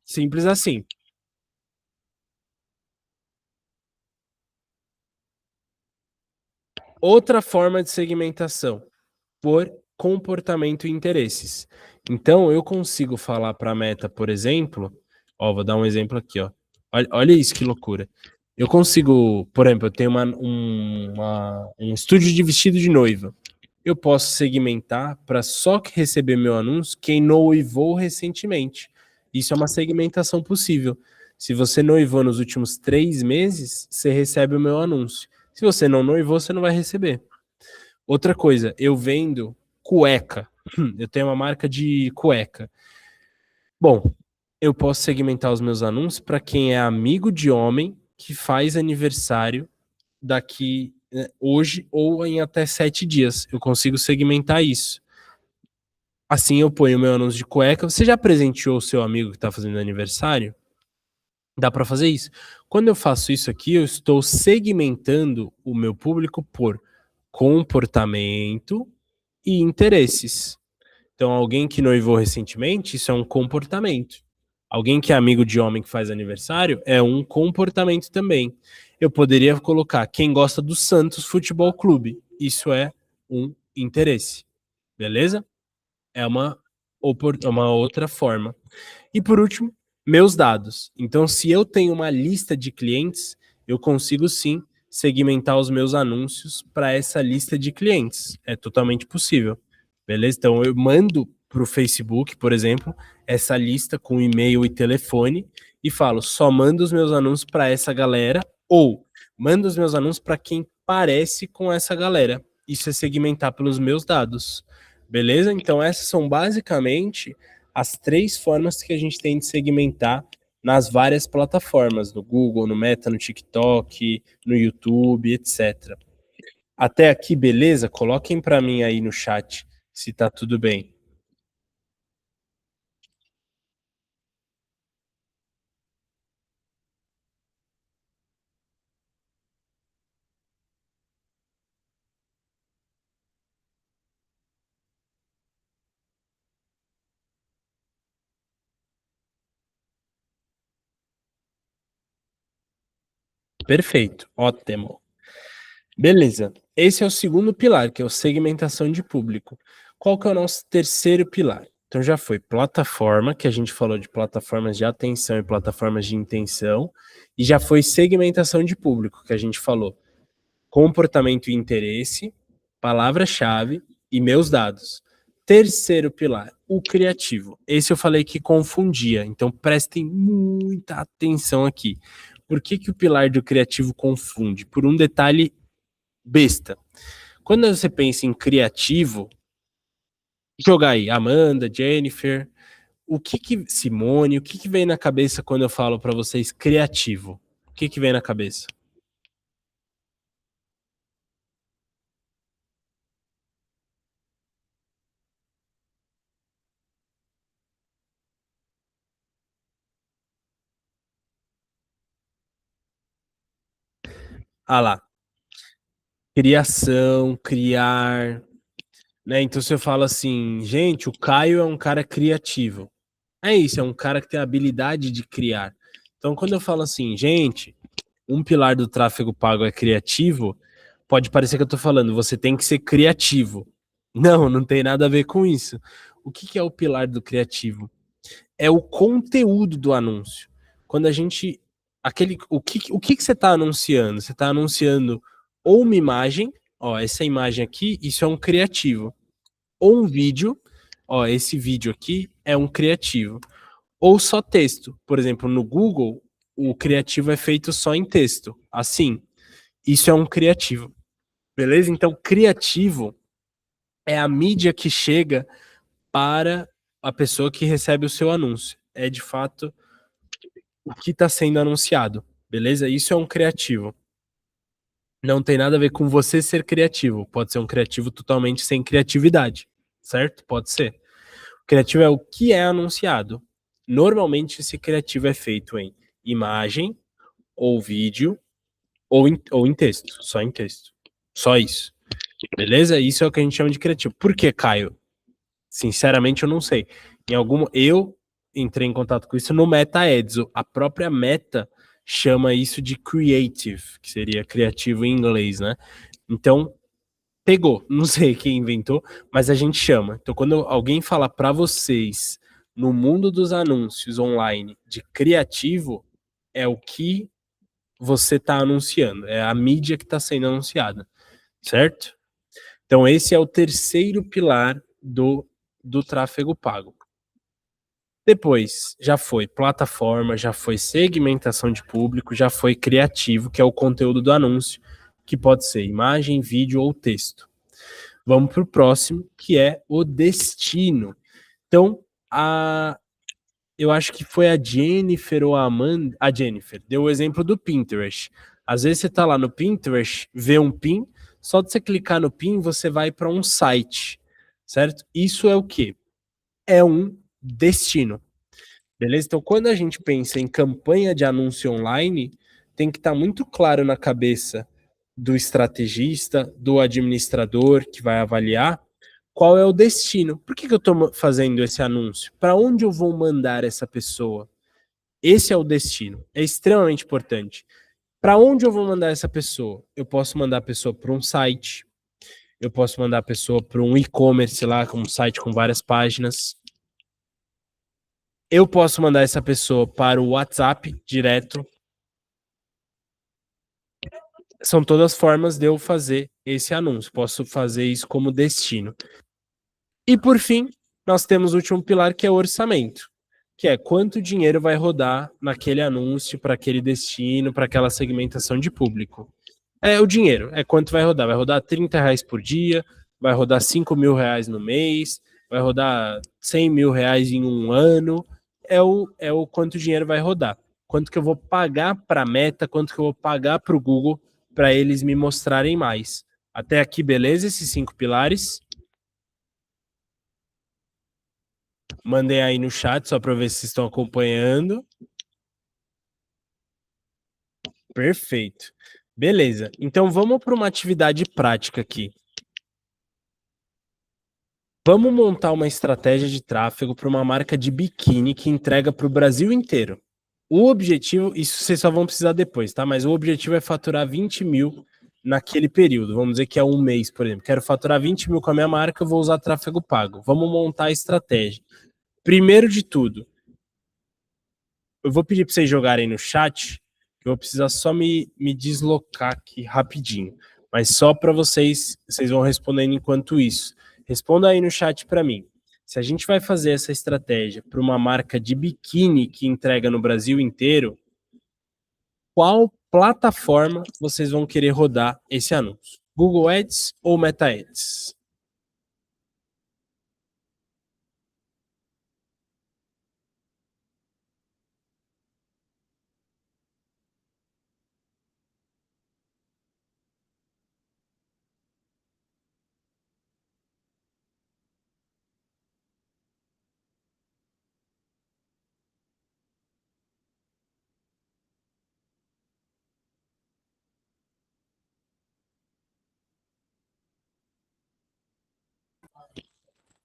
Simples assim. Outra forma de segmentação, por comportamento e interesses. Então, eu consigo falar para a Meta, por exemplo, ó, vou dar um exemplo aqui, ó. Olha isso, que loucura. Eu consigo, por exemplo, eu tenho um estúdio de vestido de noiva. Eu posso segmentar para só que receber meu anúncio quem noivou recentemente. Isso é uma segmentação possível. Se você noivou nos últimos 3 meses, você recebe o meu anúncio. Se você não noivou, você não vai receber. Outra coisa, eu vendo cueca. Eu tenho uma marca de cueca. Bom, eu posso segmentar os meus anúncios para quem é amigo de homem que faz aniversário daqui hoje ou em até 7 dias. Eu consigo segmentar isso. Assim eu ponho o meu anúncio de cueca. Você já presenteou o seu amigo que está fazendo aniversário? Dá para fazer isso. Quando eu faço isso aqui, eu estou segmentando o meu público por comportamento e interesses. Então, alguém que noivou recentemente, isso é um comportamento. Alguém que é amigo de homem que faz aniversário é um comportamento também. Eu poderia colocar quem gosta do Santos Futebol Clube. Isso é um interesse. Beleza? É uma outra forma. E por último, meus dados. Então, se eu tenho uma lista de clientes, eu consigo sim segmentar os meus anúncios para essa lista de clientes. É totalmente possível. Beleza? Então eu mando para o Facebook, por exemplo, essa lista com e-mail e telefone e falo, só mando os meus anúncios para essa galera ou mando os meus anúncios para quem parece com essa galera. Isso é segmentar pelos meus dados. Beleza? Então essas são basicamente as 3 formas que a gente tem de segmentar nas várias plataformas, no Google, no Meta, no TikTok, no YouTube, etc. Até aqui, beleza? Coloquem para mim aí no chat se tá tudo bem. Perfeito, ótimo. Beleza. Esse é o segundo pilar, que é o segmentação de público. Qual que é o nosso terceiro pilar? Então já foi plataforma, que a gente falou de plataformas de atenção e plataformas de intenção, e já foi segmentação de público, que a gente falou comportamento e interesse, palavra-chave e meus dados. Terceiro pilar, o criativo. Esse eu falei que confundia, então prestem muita atenção aqui. Por que o pilar do criativo confunde? Por um detalhe besta. Quando você pensa em criativo, jogar aí Amanda, Jennifer, Simone, o que vem na cabeça quando eu falo para vocês criativo? O que vem na cabeça? Ah lá, criação, criar, né? Então você fala assim, gente, o Caio é um cara criativo. É isso, é um cara que tem a habilidade de criar. Então quando eu falo assim, gente, um pilar do tráfego pago é criativo, pode parecer que eu tô falando, você tem que ser criativo. Não, não tem nada a ver com isso. O que é o pilar do criativo? É o conteúdo do anúncio. Quando a gente. O que você está anunciando? Você está anunciando ou uma imagem, ó, essa imagem aqui, isso é um criativo. Ou um vídeo, ó, esse vídeo aqui é um criativo. Ou só texto. Por exemplo, no Google, o criativo é feito só em texto. Assim, isso é um criativo. Beleza? Então, criativo é a mídia que chega para a pessoa que recebe o seu anúncio. É de fato o que está sendo anunciado, beleza? Isso é um criativo. Não tem nada a ver com você ser criativo. Pode ser um criativo totalmente sem criatividade, certo? Pode ser. O criativo é o que é anunciado. Normalmente esse criativo é feito em imagem, ou vídeo, ou em texto. Só em texto. Só isso. Beleza? Isso é o que a gente chama de criativo. Por que, Caio? Sinceramente, eu não sei. Eu entrei em contato com isso no Meta Ads. A própria Meta chama isso de creative, que seria criativo em inglês, né? Então, pegou. Não sei quem inventou, mas a gente chama. Então, quando alguém fala para vocês no mundo dos anúncios online de criativo, é o que você está anunciando, é a mídia que está sendo anunciada, certo? Então, esse é o terceiro pilar do tráfego pago. Depois, já foi plataforma, já foi segmentação de público, já foi criativo, que é o conteúdo do anúncio, que pode ser imagem, vídeo ou texto. Vamos para o próximo, que é o destino. Então, eu acho que foi a Jennifer ou a Amanda. A Jennifer deu o exemplo do Pinterest. Às vezes você está lá no Pinterest, vê um pin, só de você clicar no pin, você vai para um site, certo? Isso é o quê? É um destino. Beleza? Então, quando a gente pensa em campanha de anúncio online, tem que estar muito claro na cabeça do estrategista, do administrador que vai avaliar qual é o destino. Por que eu estou fazendo esse anúncio? Para onde eu vou mandar essa pessoa? Esse é o destino. É extremamente importante. Para onde eu vou mandar essa pessoa? Eu posso mandar a pessoa para um site, eu posso mandar a pessoa para um e-commerce lá, um site com várias páginas. Eu posso mandar essa pessoa para o WhatsApp direto. São todas formas de eu fazer esse anúncio. Posso fazer isso como destino. E por fim, nós temos o último pilar, que é o orçamento, que é quanto dinheiro vai rodar naquele anúncio, para aquele destino, para aquela segmentação de público. É o dinheiro, é quanto vai rodar. Vai rodar R$ 30 por dia, vai rodar R$ 5.000 no mês, vai rodar R$ 100.000 em um ano. É o quanto dinheiro vai rodar. Quanto que eu vou pagar para a Meta, quanto que eu vou pagar para o Google para eles me mostrarem mais. Até aqui, beleza? Esses 5 pilares. Mandei aí no chat só para ver se estão acompanhando. Perfeito. Beleza. Então vamos para uma atividade prática aqui. Vamos montar uma estratégia de tráfego para uma marca de biquíni que entrega para o Brasil inteiro. O objetivo, isso vocês só vão precisar depois, tá? Mas o objetivo é faturar 20 mil naquele período. Vamos dizer que é um mês, por exemplo. Quero faturar 20 mil com a minha marca, eu vou usar tráfego pago. Vamos montar a estratégia. Primeiro de tudo, eu vou pedir para vocês jogarem no chat, que eu vou precisar só me deslocar aqui rapidinho. Mas só para vocês vão respondendo enquanto isso. Responda aí no chat para mim. Se a gente vai fazer essa estratégia para uma marca de biquíni que entrega no Brasil inteiro, qual plataforma vocês vão querer rodar esse anúncio? Google Ads ou Meta Ads?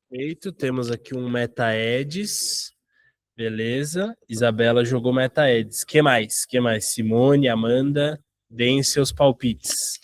Perfeito, temos aqui um Meta Ads. Beleza. Isabela jogou Meta Ads. Que mais? Que mais? Simone, Amanda, deem seus palpites.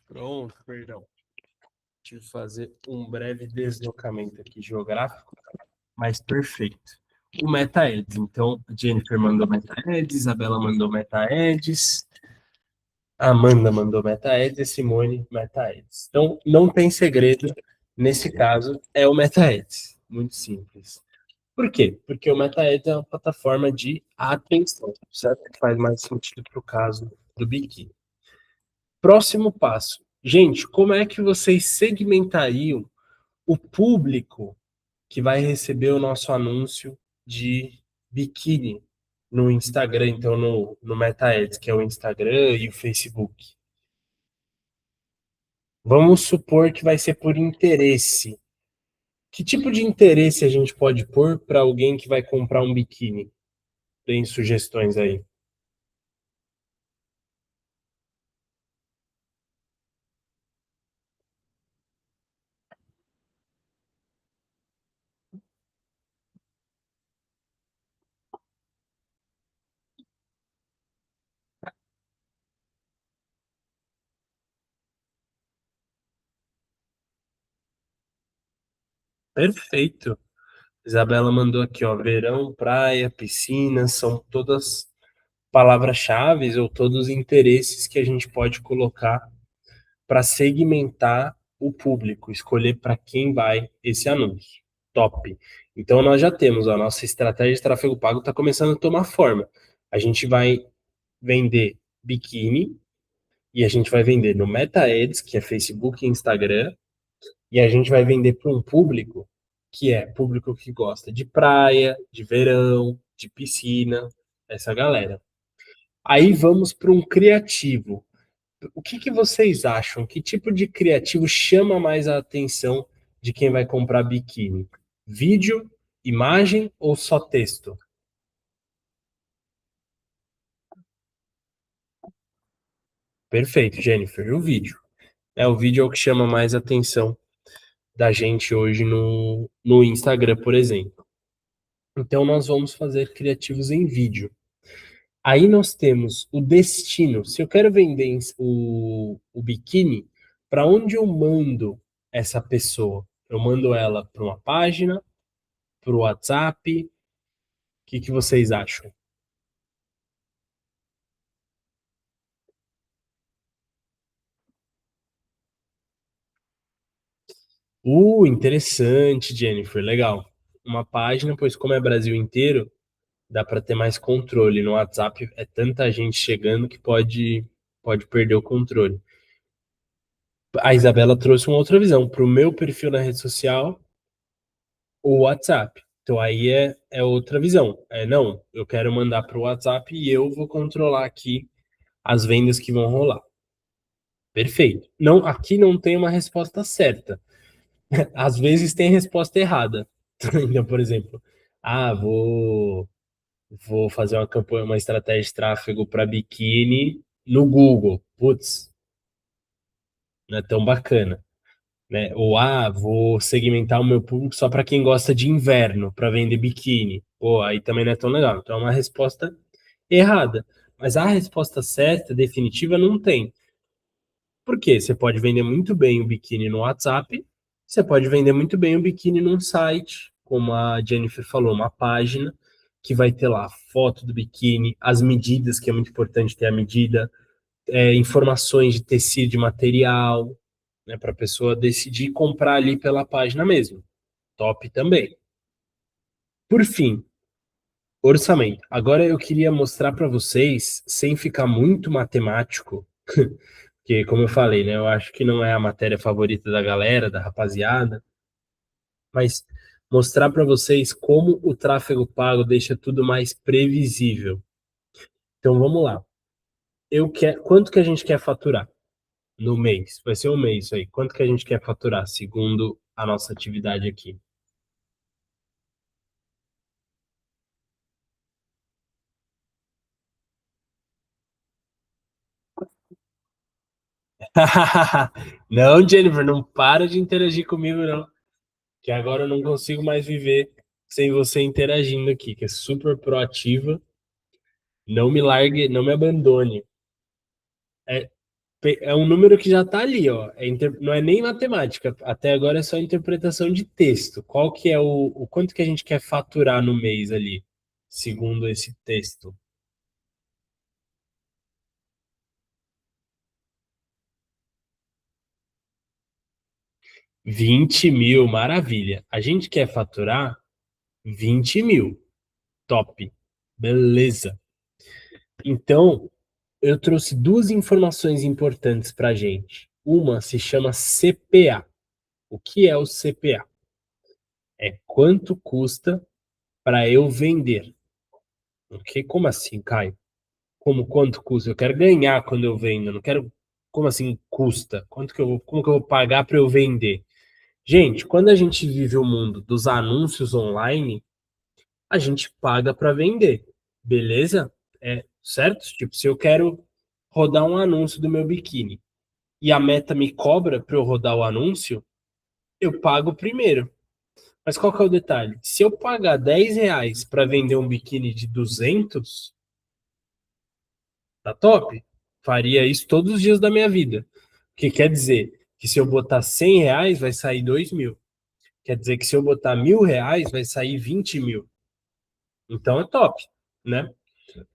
Pronto, perdão. Tive que fazer um breve deslocamento aqui geográfico, mas perfeito. O Meta Ads. Então, a Jennifer mandou Meta Ads, Isabela mandou Meta Ads, Amanda mandou Meta Ads e Simone Meta Ads. Então, não tem segredo. Nesse caso, é o Meta Ads. Muito simples. Por quê? Porque o Meta Ads é uma plataforma de atenção, certo? Que faz mais sentido para o caso do biquíni. Próximo passo. Gente, como é que vocês segmentariam o público que vai receber o nosso anúncio de biquíni no Instagram, então no Meta Ads, que é o Instagram e o Facebook? Vamos supor que vai ser por interesse. Que tipo de interesse a gente pode pôr para alguém que vai comprar um biquíni? Tem sugestões aí. Perfeito. Isabela mandou aqui, ó, verão, praia, piscina, são todas palavras-chave ou todos os interesses que a gente pode colocar para segmentar o público, escolher para quem vai esse anúncio. Top. Então nós já temos a nossa estratégia de tráfego pago está começando a tomar forma. A gente vai vender biquíni e a gente vai vender no Meta Ads, que é Facebook e Instagram, e a gente vai vender para um público que é público que gosta de praia, de verão, de piscina, essa galera. Aí vamos para um criativo. O que vocês acham? Que tipo de criativo chama mais a atenção de quem vai comprar biquíni? Vídeo, imagem ou só texto? Perfeito, Jennifer. O vídeo. O vídeo é o que chama mais atenção da gente hoje no Instagram, por exemplo. Então, nós vamos fazer criativos em vídeo. Aí nós temos o destino. Se eu quero vender o biquíni, para onde eu mando essa pessoa? Eu mando ela para uma página, para o WhatsApp. O que vocês acham? Interessante, Jennifer. Legal. Uma página, pois como é Brasil inteiro, dá para ter mais controle. No WhatsApp é tanta gente chegando que pode perder o controle. A Isabela trouxe uma outra visão. Para o meu perfil na rede social, o WhatsApp. Então aí é outra visão. Não, eu quero mandar para o WhatsApp e eu vou controlar aqui as vendas que vão rolar. Perfeito. Não, aqui não tem uma resposta certa. Às vezes tem resposta errada. Então, por exemplo, vou fazer uma campanha, uma estratégia de tráfego para biquíni no Google. Putz, não é tão bacana, né? Ou vou segmentar o meu público só para quem gosta de inverno, para vender biquíni. Pô, aí também não é tão legal. Então é uma resposta errada. Mas a resposta certa, definitiva, não tem. Por quê? Você pode vender muito bem o biquíni no WhatsApp, você pode vender muito bem o biquíni num site, como a Jennifer falou, uma página que vai ter lá a foto do biquíni, as medidas, que é muito importante ter a medida, informações de tecido, de material, né, para a pessoa decidir comprar ali pela página mesmo. Top também. Por fim, orçamento. Agora eu queria mostrar para vocês, sem ficar muito matemático, porque, como eu falei, né, eu acho que não é a matéria favorita da galera, da rapaziada, mas mostrar para vocês como o tráfego pago deixa tudo mais previsível. Então vamos lá. Quanto que a gente quer faturar no mês? Vai ser um mês isso aí. Quanto que a gente quer faturar segundo a nossa atividade aqui? Não, Jennifer, não para de interagir comigo, não. Que agora eu não consigo mais viver sem você interagindo aqui, que é super proativa. Não me largue, não me abandone. É, é um número que já está ali, ó. Não é nem matemática. Até agora é só interpretação de texto. Qual que é o quanto que a gente quer faturar no mês ali, segundo esse texto? 20 mil, maravilha. A gente quer faturar 20 mil. Top. Beleza. Então, eu trouxe duas informações importantes para a gente. Uma se chama CPA. O que é o CPA? É quanto custa para eu vender. Ok? Como assim, Caio? Quanto custa? Eu quero ganhar quando eu vendo, eu não quero. Como assim custa? Como que eu vou pagar para eu vender? Gente, quando a gente vive o mundo dos anúncios online, a gente paga para vender, beleza? Certo? Tipo, se eu quero rodar um anúncio do meu biquíni e a Meta me cobra para eu rodar o anúncio, eu pago primeiro. Mas qual que é o detalhe? Se eu pagar R$ 10 para vender um biquíni de 200, tá top? Faria isso todos os dias da minha vida. O que quer dizer que se eu botar R$ 100, vai sair 2 mil. Quer dizer que se eu botar R$ 1.000, vai sair 20 mil. Então é top, né?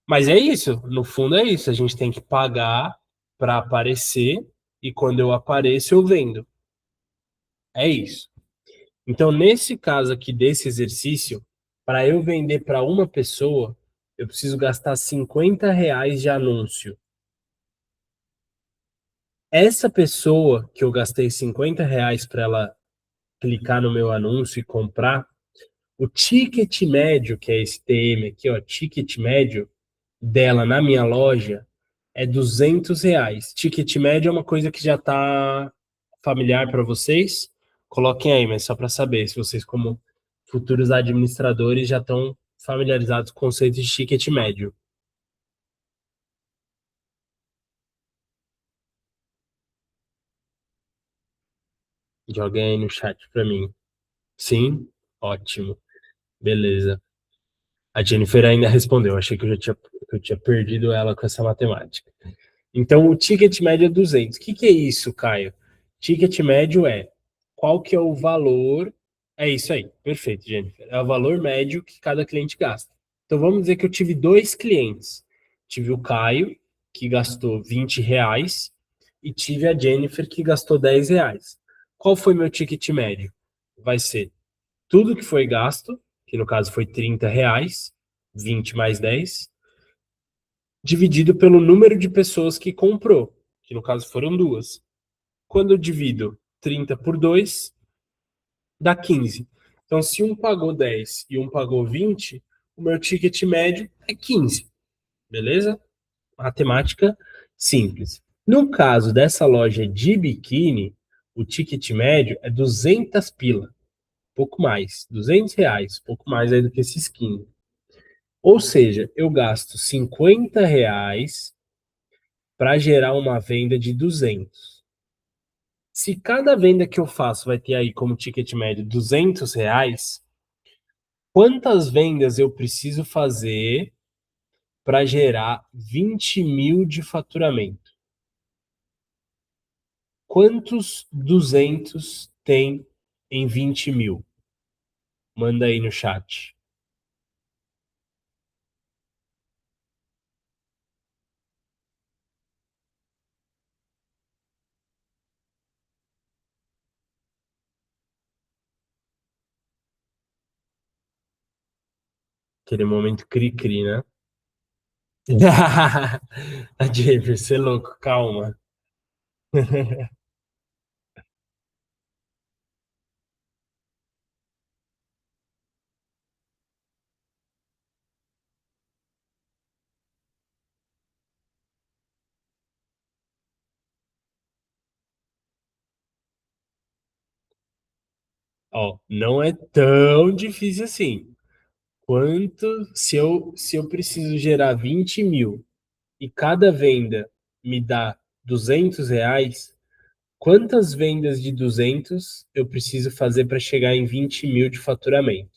Mas é isso, no fundo é isso. A gente tem que pagar para aparecer e quando eu apareço eu vendo. É isso. Então, nesse caso aqui desse exercício, para eu vender para uma pessoa, eu preciso gastar R$ 50 de anúncio. Essa pessoa que eu gastei R$ 50 para ela clicar no meu anúncio e comprar, o ticket médio, que é esse TM aqui, ó, ticket médio dela na minha loja é R$ 200. Ticket médio é uma coisa que já está familiar para vocês. Coloquem aí, mas só para saber se vocês, como futuros administradores, já estão familiarizados com o conceito de ticket médio. Joguem aí no chat para mim. Sim? Ótimo. Beleza. A Jennifer ainda respondeu. Achei que eu tinha perdido ela com essa matemática. Então, o ticket médio é 200. O que é isso, Caio? Ticket médio é qual que é o valor... É isso aí, perfeito, Jennifer. É o valor médio que cada cliente gasta. Então, vamos dizer que eu tive dois clientes. Tive o Caio, que gastou R$ 20, e tive a Jennifer, que gastou R$ 10. Qual foi meu ticket médio? Vai ser tudo que foi gasto, que no caso foi R$ 30, 20 mais 10, dividido pelo número de pessoas que comprou, que no caso foram duas. Quando eu divido 30 por 2, dá 15. Então, se um pagou 10 e um pagou 20, o meu ticket médio é 15. Beleza? Matemática simples. No caso dessa loja de biquíni, o ticket médio é 200 pila. Pouco mais. R$ 200. Pouco mais aí do que esses 15. Ou seja, eu gasto R$ 50 para gerar uma venda de 200. Se cada venda que eu faço vai ter aí como ticket médio R$ 200, quantas vendas eu preciso fazer para gerar 20 mil de faturamento? Quantos 200 tem em 20 mil? Manda aí no chat. Aquele momento cri-cri, né? A Jennifer, você é louco, calma. Ó, não é tão difícil assim. Se eu preciso gerar 20 mil e cada venda me dá R$ 200, quantas vendas de 200 eu preciso fazer para chegar em 20 mil de faturamento?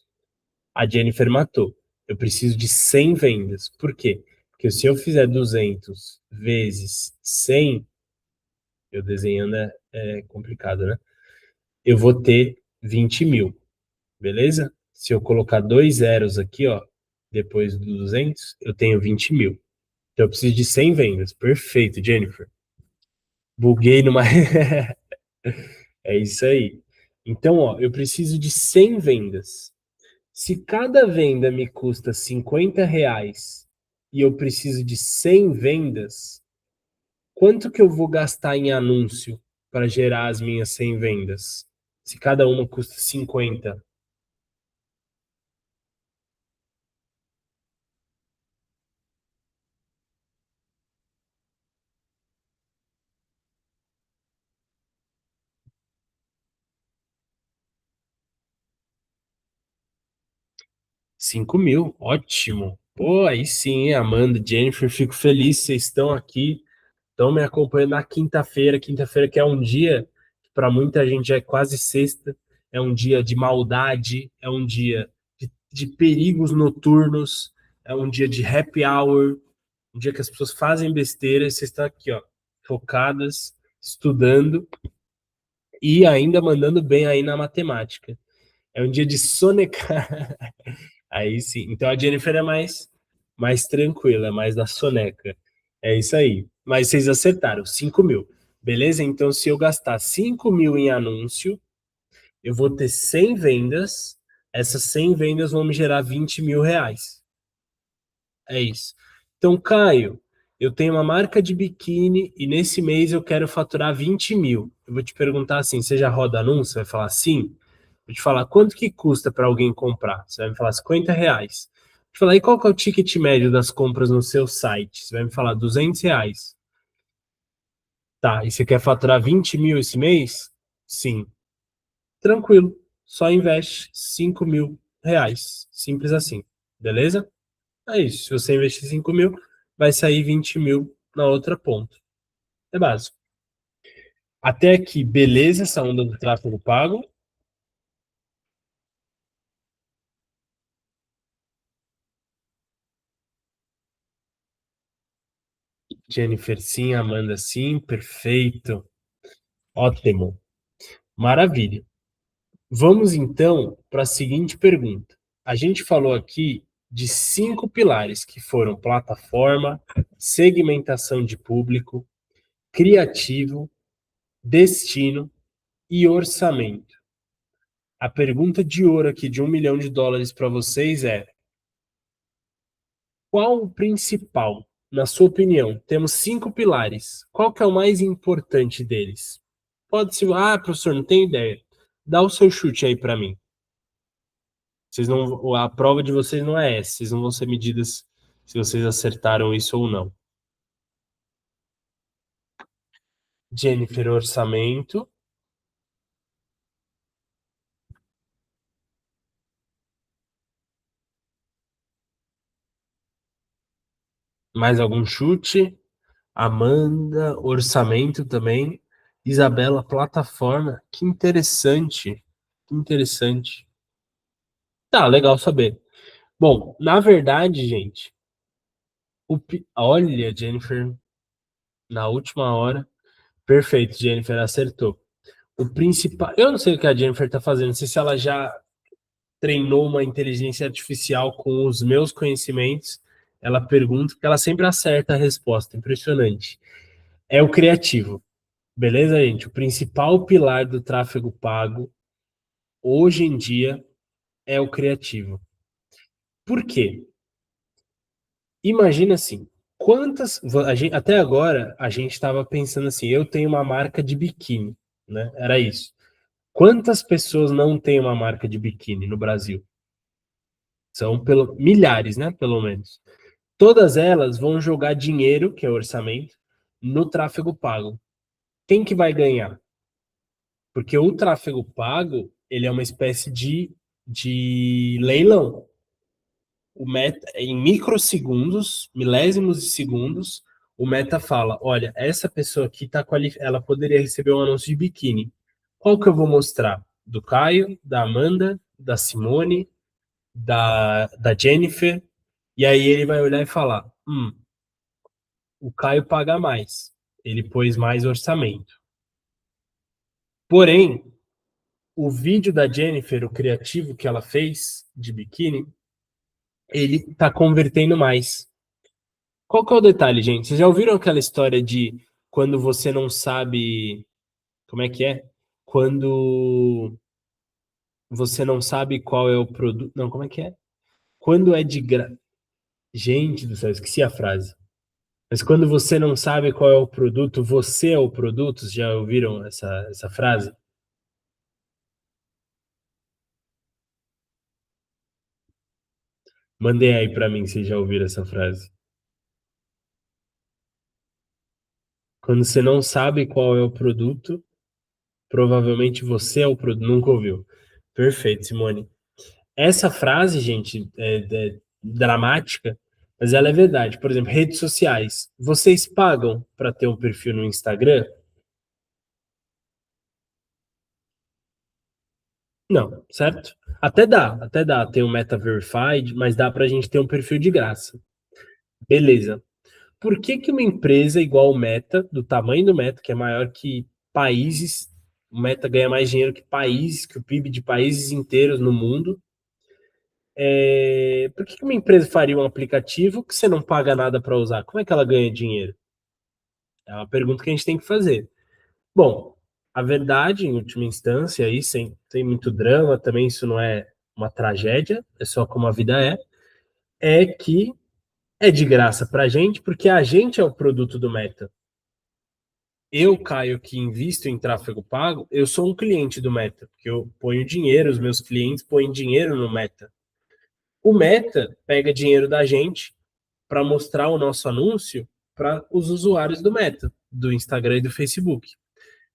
A Jennifer matou. Eu preciso de 100 vendas. Por quê? Porque se eu fizer 200 vezes 100, eu desenhando é complicado, né? Eu vou ter 20 mil, beleza? Se eu colocar dois zeros aqui, ó, depois do 200, eu tenho 20 mil. Então eu preciso de 100 vendas. Perfeito, Jennifer. Buguei numa. É isso aí. Então, ó, eu preciso de 100 vendas. Se cada venda me custa R$ 50 e eu preciso de 100 vendas, quanto que eu vou gastar em anúncio para gerar as minhas 100 vendas? Se cada uma custa 50. 5 mil, ótimo. Pô, aí sim, Amanda, Jennifer, fico feliz, vocês estão aqui, estão me acompanhando na quinta-feira. Quinta-feira que é um dia que para muita gente já é quase sexta, é um dia de maldade, é um dia de perigos noturnos, é um dia de happy hour, um dia que as pessoas fazem besteira, e vocês estão aqui, ó, focadas, estudando e ainda mandando bem aí na matemática. É um dia de sonecar. Aí sim. Então a Jennifer é mais tranquila, é mais da soneca. É isso aí. Mas vocês acertaram, 5.000. Beleza? Então, se eu gastar 5.000 em anúncio, eu vou ter 100 vendas. Essas 100 vendas vão me gerar 20 mil reais. É isso. Então, Caio, eu tenho uma marca de biquíni e nesse mês eu quero faturar 20 mil. Eu vou te perguntar assim: você já roda anúncio? Você vai falar sim? Vou te falar quanto que custa para alguém comprar. Você vai me falar 50 reais. Vou te falar, e qual que é o ticket médio das compras no seu site? Você vai me falar 200 reais. Tá, e você quer faturar 20 mil esse mês? Sim. Tranquilo. Só investe 5.000 reais. Simples assim. Beleza? É isso. Se você investir 5.000, vai sair 20 mil na outra ponta. É básico. Até aqui, beleza, essa onda do tráfego pago. Jennifer, sim. Amanda, sim. Perfeito. Ótimo. Maravilha. Vamos então para a seguinte pergunta. A gente falou aqui de 5 pilares que foram plataforma, segmentação de público, criativo, destino e orçamento. A pergunta de ouro aqui de US$ 1 milhão para vocês é: qual o principal, na sua opinião? Temos 5 pilares. Qual que é o mais importante deles? Pode ser, professor, não tenho ideia. Dá o seu chute aí para mim. Vocês não, a prova de vocês não é essa. Vocês não vão ser medidas se vocês acertaram isso ou não. Jennifer, orçamento. Mais algum chute? Amanda, orçamento também. Isabela, plataforma. Que interessante. Que interessante. Tá, legal saber. Bom, na verdade, gente, olha, Jennifer, na última hora. Perfeito, Jennifer, acertou. O principal. Eu não sei o que a Jennifer tá fazendo, não sei se ela já treinou uma inteligência artificial com os meus conhecimentos. Ela pergunta, porque ela sempre acerta a resposta. Impressionante. É o criativo. Beleza, gente? O principal pilar do tráfego pago, hoje em dia, é o criativo. Por quê? Imagina assim, até agora a gente estava pensando assim, eu tenho uma marca de biquíni, né? Era isso. Quantas pessoas não têm uma marca de biquíni no Brasil? São milhares, né? Pelo menos. Todas elas vão jogar dinheiro, que é o orçamento, no tráfego pago. Quem que vai ganhar? Porque o tráfego pago, ele é uma espécie de leilão. O Meta, em microsegundos, milésimos de segundos, o Meta fala: olha, essa pessoa aqui tá ela poderia receber um anúncio de biquíni. Qual que eu vou mostrar? Do Caio, da Amanda, da Simone, da Jennifer. E aí ele vai olhar e falar: o Caio paga mais. Ele pôs mais orçamento. Porém, o vídeo da Jennifer, o criativo que ela fez de biquíni, ele tá convertendo mais. Qual que é o detalhe, gente? Vocês já ouviram aquela história de quando você não sabe. Como é que é? Quando você não sabe qual é o produto. Não, como é que é? Quando é de Gente do céu, esqueci a frase. Mas quando você não sabe qual é o produto, você é o produto. Vocês já ouviram essa frase? Mandei aí pra mim se vocês já ouviram essa frase. Quando você não sabe qual é o produto, provavelmente você é o produto. Nunca ouviu. Perfeito, Simone. Essa frase, gente, é dramática, mas ela é verdade. Por exemplo, redes sociais. Vocês pagam para ter um perfil no Instagram? Não, certo? Até dá, tem um Meta Verified, mas dá para a gente ter um perfil de graça. Beleza. Por que que uma empresa igual o Meta, do tamanho do Meta, que é maior que países O Meta ganha mais dinheiro que países, que o PIB de países inteiros no mundo. Por que uma empresa faria um aplicativo que você não paga nada para usar? Como é que ela ganha dinheiro? É uma pergunta que a gente tem que fazer. Bom, a verdade, em última instância, aí, sem muito drama, também isso não é uma tragédia, é só como a vida é que é de graça para a gente, porque a gente é o produto do Meta. Eu, Caio, que invisto em tráfego pago, eu sou um cliente do Meta, porque eu ponho dinheiro, os meus clientes põem dinheiro no Meta. O Meta pega dinheiro da gente para mostrar o nosso anúncio para os usuários do Meta, do Instagram e do Facebook.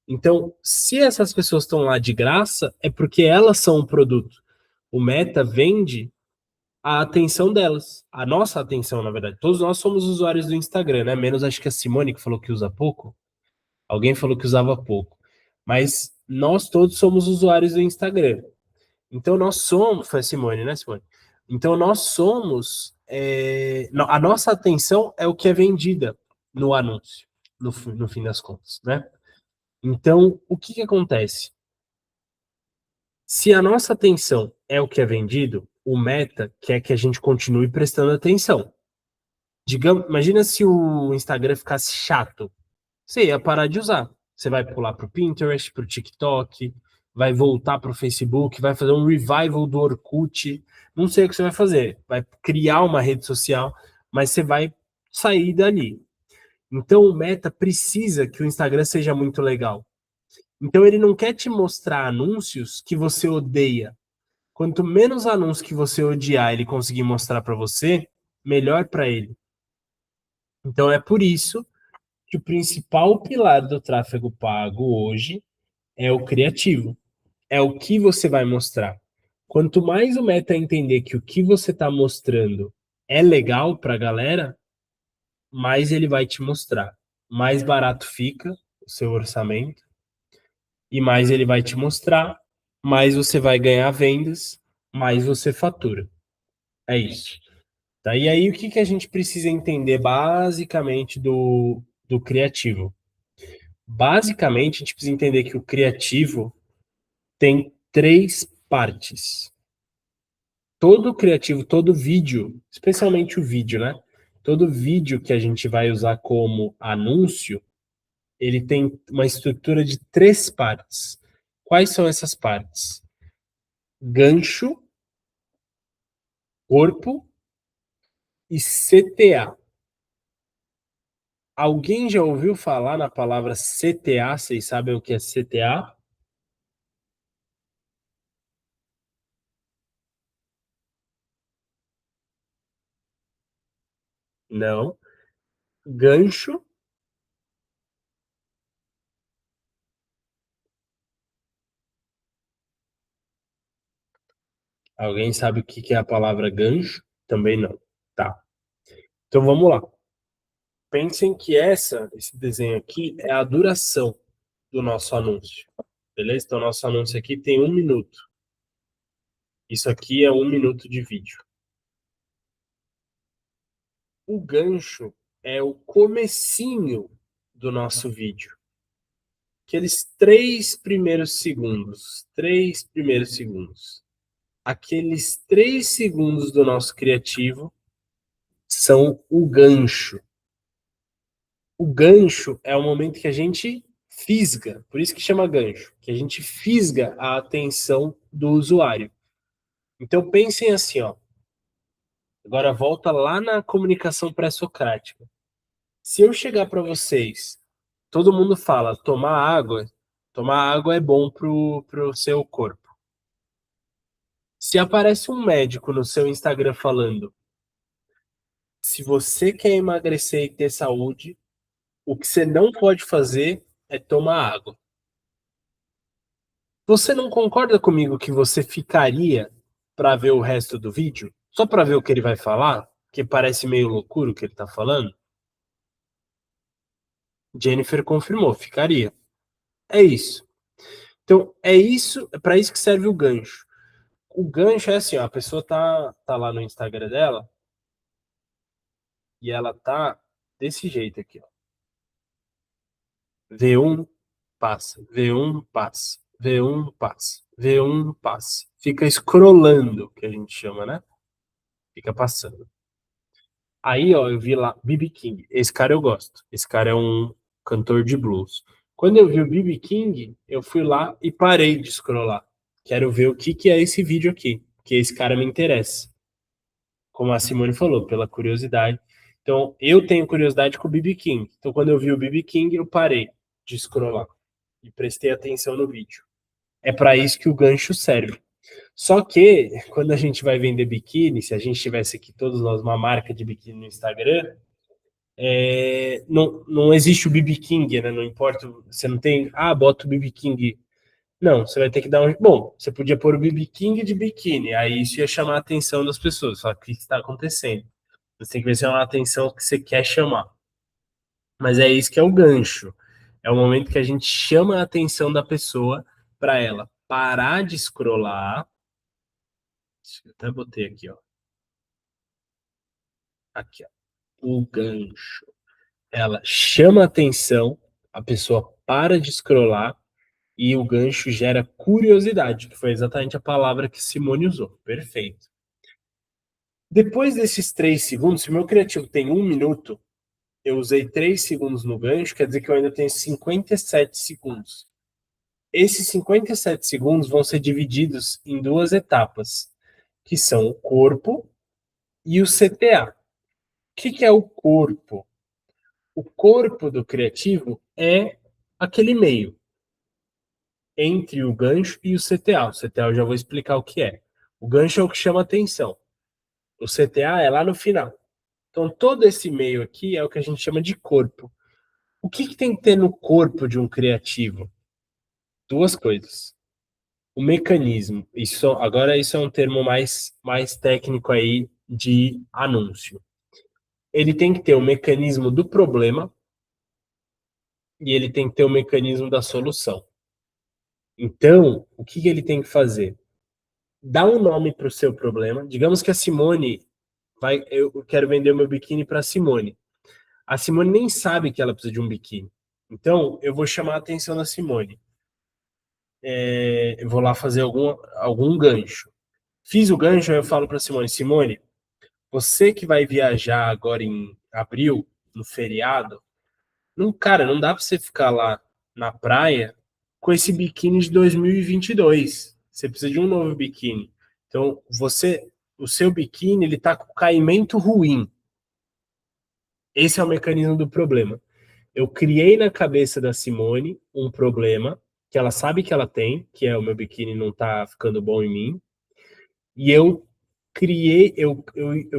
Então, se essas pessoas estão lá de graça, é porque elas são um produto. O Meta vende a atenção delas, a nossa atenção, na verdade. Todos nós somos usuários do Instagram, né? Menos acho que a Simone que falou que usa pouco. Alguém falou que usava pouco. Mas nós todos somos usuários do Instagram. Então nós somos. Foi a Simone, né, Simone? Então nós somos. A nossa atenção é o que é vendida no anúncio, no fim das contas, né? Então, o que acontece? Se a nossa atenção é o que é vendido, o Meta quer que a gente continue prestando atenção. Digamos, imagina se o Instagram ficasse chato. Você ia parar de usar. Você vai pular para o Pinterest, para o TikTok, vai voltar para o Facebook, vai fazer um revival do Orkut. Não sei o que você vai fazer. Vai criar uma rede social, mas você vai sair dali. Então o Meta precisa que o Instagram seja muito legal. Então ele não quer te mostrar anúncios que você odeia. Quanto menos anúncios que você odiar ele conseguir mostrar para você, melhor para ele. Então é por isso que o principal pilar do tráfego pago hoje é o criativo. É o que você vai mostrar. Quanto mais o Meta entender que o que você está mostrando é legal para a galera, mais ele vai te mostrar. Mais barato fica o seu orçamento e mais ele vai te mostrar, mais você vai ganhar vendas, mais você fatura. É isso. Tá? E aí, o que a gente precisa entender basicamente do criativo? Basicamente, a gente precisa entender que o criativo tem três partes. Todo criativo, todo vídeo, especialmente o vídeo, né? Todo vídeo que a gente vai usar como anúncio, ele tem uma estrutura de três partes. Quais são essas partes? Gancho, corpo e CTA. Alguém já ouviu falar na palavra CTA? Vocês sabem o que é CTA? Não. Gancho. Alguém sabe o que é a palavra gancho? Também não. Tá. Então vamos lá. Pensem que esse desenho aqui é a duração do nosso anúncio. Beleza? Então, nosso anúncio aqui tem 1 minuto. Isso aqui é 1 minuto de vídeo. O gancho é o comecinho do nosso vídeo. Aqueles 3 primeiros segundos. 3 primeiros segundos. Aqueles 3 segundos do nosso criativo são o gancho. O gancho é o momento que a gente fisga, por isso que chama gancho, que a gente fisga a atenção do usuário. Então pensem assim, ó. Agora volta lá na comunicação pré-socrática. Se eu chegar para vocês, todo mundo fala, tomar água é bom pro seu corpo. Se aparece um médico no seu Instagram falando, se você quer emagrecer e ter saúde, o que você não pode fazer é tomar água. Você não concorda comigo que você ficaria para ver o resto do vídeo? Só para ver o que ele vai falar? Que parece meio loucura o que ele está falando? Jennifer confirmou, ficaria. É isso. Então, é para isso que serve o gancho. O gancho é assim, ó, a pessoa tá lá no Instagram dela e ela tá desse jeito aqui, ó. V1, passa, V1 passa, V1 passa, V1 passa. Fica scrollando, que a gente chama, né? Fica passando. Aí, ó, eu vi lá B.B. King. Esse cara eu gosto. Esse cara é um cantor de blues. Quando eu vi o B.B. King, eu fui lá e parei de scrollar. Quero ver o que que é esse vídeo aqui, que esse cara me interessa. Como a Simone falou, pela curiosidade. Então, eu tenho curiosidade com o B.B. King. Então, quando eu vi o B.B. King, eu parei de scrollar e prestei atenção no vídeo. É para isso que o gancho serve. Só que, quando a gente vai vender biquíni, se a gente tivesse aqui todos nós uma marca de biquíni no Instagram, não existe o BB King, né? Não importa, você não tem, bota o BB King. Não, você vai ter que dar um. Bom, você podia pôr o BB King de biquíni, aí isso ia chamar a atenção das pessoas. Falar, o que está acontecendo? Você tem que ver se é uma atenção que você quer chamar. Mas é isso que é o gancho. É o momento que a gente chama a atenção da pessoa para ela parar de scrollar. Eu até botei aqui, ó. Aqui, ó. O gancho. Ela chama a atenção, a pessoa para de scrollar e o gancho gera curiosidade, que foi exatamente a palavra que Simone usou. Perfeito. Depois desses 3 segundos, se o meu criativo tem 1 minuto, eu usei 3 segundos no gancho, quer dizer que eu ainda tenho 57 segundos. Esses 57 segundos vão ser divididos em 2 etapas, que são o corpo e o CTA. O que é o corpo? O corpo do criativo é aquele meio entre o gancho e o CTA. O CTA eu já vou explicar o que é. O gancho é o que chama atenção. O CTA é lá no final. Então, todo esse meio aqui é o que a gente chama de corpo. O que tem que ter no corpo de um criativo? 2 coisas. O mecanismo. Agora, isso é um termo mais técnico aí de anúncio. Ele tem que ter o mecanismo do problema e ele tem que ter o mecanismo da solução. Então, o que ele tem que fazer? Dá um nome para o seu problema. Digamos que a Simone eu quero vender o meu biquíni para a Simone. A Simone nem sabe que ela precisa de um biquíni. Então, eu vou chamar a atenção da Simone. Eu vou lá fazer algum gancho. Fiz o gancho, aí eu falo para Simone, Simone, você que vai viajar agora em abril, no feriado, cara, não dá para você ficar lá na praia com esse biquíni de 2022. Você precisa de um novo biquíni. Então, o seu biquíni, ele tá com caimento ruim. Esse é o mecanismo do problema. Eu criei na cabeça da Simone um problema que ela sabe que ela tem, que é o meu biquíni não tá ficando bom em mim. E eu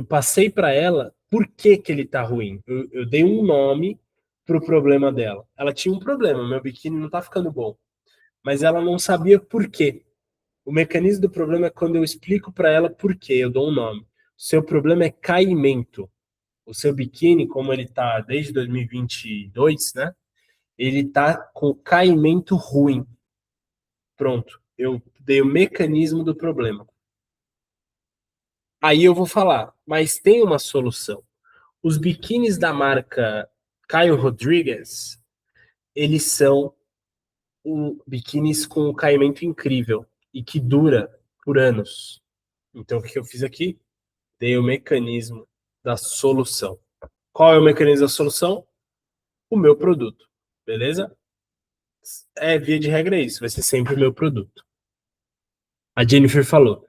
passei para ela por que ele tá ruim. Eu dei um nome pro problema dela. Ela tinha um problema, meu biquíni não tá ficando bom. Mas ela não sabia por quê. O mecanismo do problema é quando eu explico para ela por quê, eu dou um nome. O seu problema é caimento. O seu biquíni, como ele tá desde 2022, né? Ele tá com caimento ruim. Pronto. Eu dei o mecanismo do problema. Aí eu vou falar, mas tem uma solução. Os biquínis da marca Caio Rodrigues, eles são biquínis com um caimento incrível e que dura por anos. Então, o que eu fiz aqui? Dei o mecanismo da solução. Qual é o mecanismo da solução? O meu produto, beleza? Via de regra é isso, vai ser sempre o meu produto. A Jennifer falou,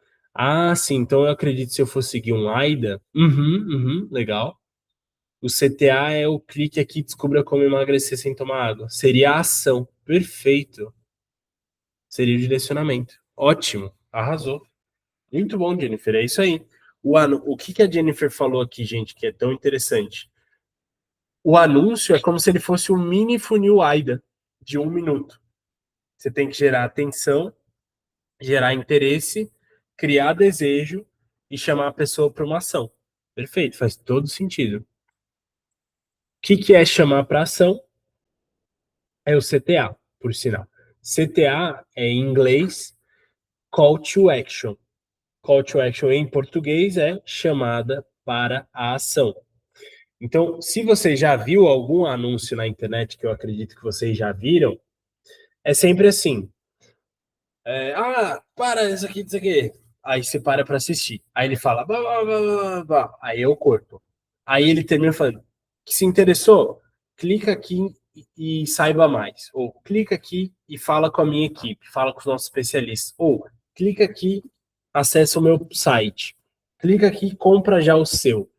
sim, então eu acredito se eu for seguir um AIDA, legal. O CTA é o clique aqui, descubra como emagrecer sem tomar água. Seria a ação, perfeito. Seria o direcionamento. Ótimo, arrasou. Muito bom, Jennifer, é isso aí. O que a Jennifer falou aqui, gente, que é tão interessante? O anúncio é como se ele fosse um mini funil AIDA de 1 minuto. Você tem que gerar atenção, gerar interesse, criar desejo e chamar a pessoa para uma ação. Perfeito, faz todo sentido. O que é chamar para ação? É o CTA, por sinal. CTA é em inglês Call to Action. Call to Action em português é chamada para a ação. Então, se você já viu algum anúncio na internet, que eu acredito que vocês já viram, é sempre assim. Para isso aqui, isso aqui. Aí você para pra assistir. Aí ele fala, blá, blá, blá, blá, blá. Aí eu corto. Aí ele termina falando, que se interessou? Clica aqui e saiba mais. Ou clica aqui e fala com a minha equipe, fala com os nossos especialistas. Ou clica aqui, acessa o meu site. Clica aqui e compra já o seu. O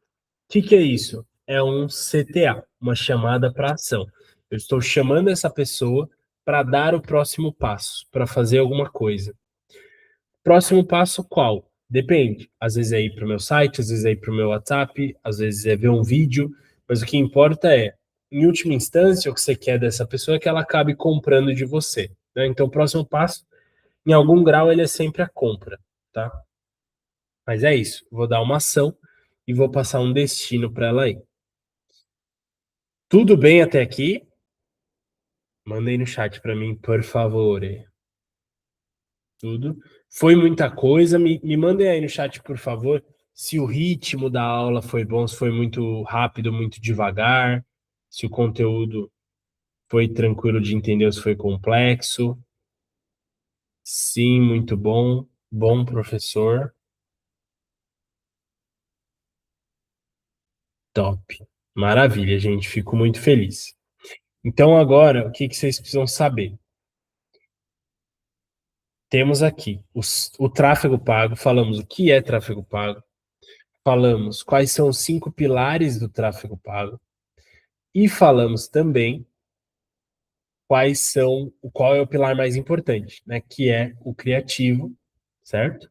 que é isso? É um CTA, uma chamada para ação. Eu estou chamando essa pessoa para dar o próximo passo, para fazer alguma coisa. Próximo passo qual? Depende. Às vezes é ir para o meu site, às vezes é ir para o meu WhatsApp, às vezes é ver um vídeo, mas o que importa é, em última instância, o que você quer dessa pessoa é que ela acabe comprando de você. Né? Então, o próximo passo, em algum grau, ele é sempre a compra, tá? Mas é isso. Vou dar uma ação e vou passar um destino para ela aí. Tudo bem até aqui? Manda aí no chat para mim, por favor. Tudo. Foi muita coisa. Me mandem aí no chat, por favor, se o ritmo da aula foi bom, se foi muito rápido, muito devagar, se o conteúdo foi tranquilo de entender ou se foi complexo. Sim, muito bom. Bom professor. Top. Maravilha, gente. Fico muito feliz. Então, agora, o que vocês precisam saber? Temos aqui o tráfego pago. Falamos o que é tráfego pago. Falamos quais são os 5 pilares do tráfego pago. E falamos também qual é o pilar mais importante, né? Que é o criativo, certo?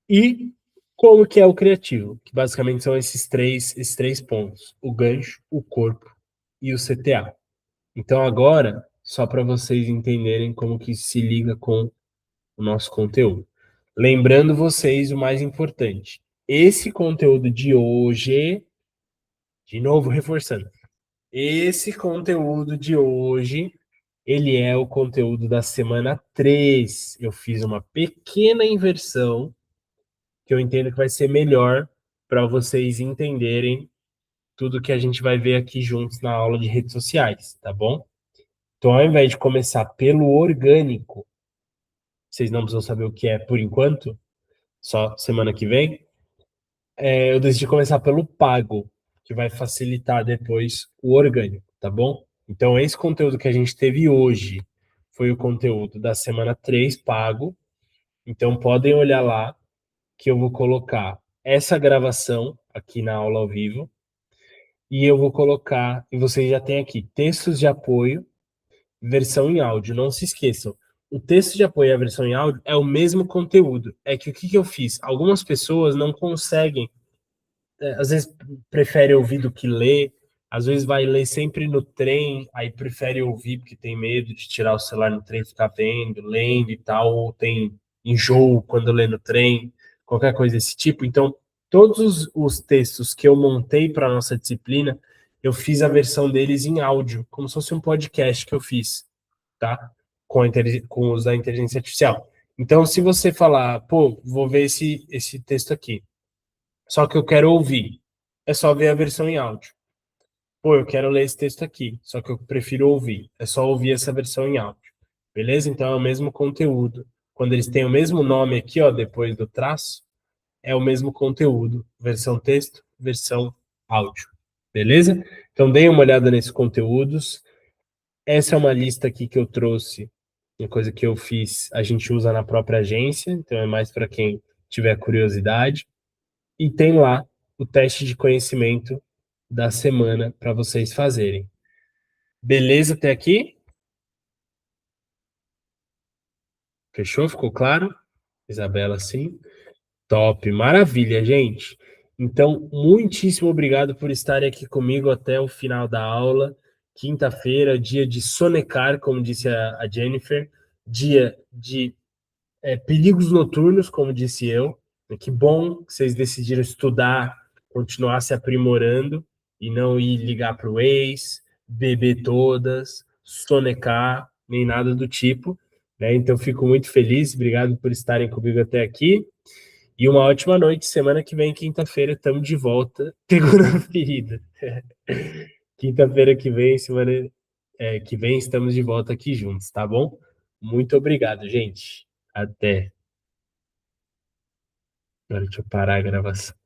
E como que é o criativo, que basicamente são esses três pontos: o gancho, o corpo e o CTA. Então agora, só para vocês entenderem como que se liga com o nosso conteúdo. Lembrando vocês o mais importante: esse conteúdo de hoje, de novo reforçando, esse conteúdo de hoje, ele é o conteúdo da semana 3. Eu fiz uma pequena inversão que eu entendo que vai ser melhor para vocês entenderem tudo que a gente vai ver aqui juntos na aula de redes sociais, tá bom? Então, ao invés de começar pelo orgânico, vocês não precisam saber o que é por enquanto, só semana que vem, eu decidi começar pelo pago, que vai facilitar depois o orgânico, tá bom? Então, esse conteúdo que a gente teve hoje foi o conteúdo da semana 3 pago. Então, podem olhar lá que eu vou colocar essa gravação aqui na aula ao vivo e eu vou colocar, e vocês já têm aqui, textos de apoio, versão em áudio. Não se esqueçam, o texto de apoio e a versão em áudio é o mesmo conteúdo. É que o que eu fiz? Algumas pessoas não conseguem, às vezes prefere ouvir do que ler, às vezes vai ler sempre no trem, aí prefere ouvir porque tem medo de tirar o celular no trem e ficar vendo, lendo e tal, ou tem enjoo quando lê no trem, qualquer coisa desse tipo. Então, todos os textos que eu montei para a nossa disciplina, eu fiz a versão deles em áudio, como se fosse um podcast que eu fiz, tá? Com o uso da inteligência artificial. Então, se você falar, pô, vou ver esse texto aqui, só que eu quero ouvir. É só ver a versão em áudio. Pô, eu quero ler esse texto aqui, só que eu prefiro ouvir. É só ouvir essa versão em áudio. Beleza? Então é o mesmo conteúdo. Quando eles têm o mesmo nome aqui, ó, depois do traço, é o mesmo conteúdo. Versão texto, versão áudio. Beleza? Então deem uma olhada nesses conteúdos. Essa é uma lista aqui que eu trouxe, uma coisa que eu fiz, a gente usa na própria agência, então é mais para quem tiver curiosidade. E tem lá o teste de conhecimento da semana para vocês fazerem. Beleza até aqui? Fechou? Ficou claro? Isabela, sim. Top, maravilha, gente. Então, muitíssimo obrigado por estarem aqui comigo até o final da aula. Quinta-feira, dia de sonecar, como disse a Jennifer, dia de perigos noturnos, como disse eu. Que bom que vocês decidiram estudar, continuar se aprimorando e não ir ligar para o ex, beber todas, sonecar, nem nada do tipo. Né? Então, fico muito feliz. Obrigado por estarem comigo até aqui. E uma ótima noite. Semana que vem, quinta-feira, estamos de volta. Pegou na ferida. Quinta-feira que vem, semana que vem estamos de volta aqui juntos, tá bom? Muito obrigado, gente. Até. Agora deixa eu parar a gravação.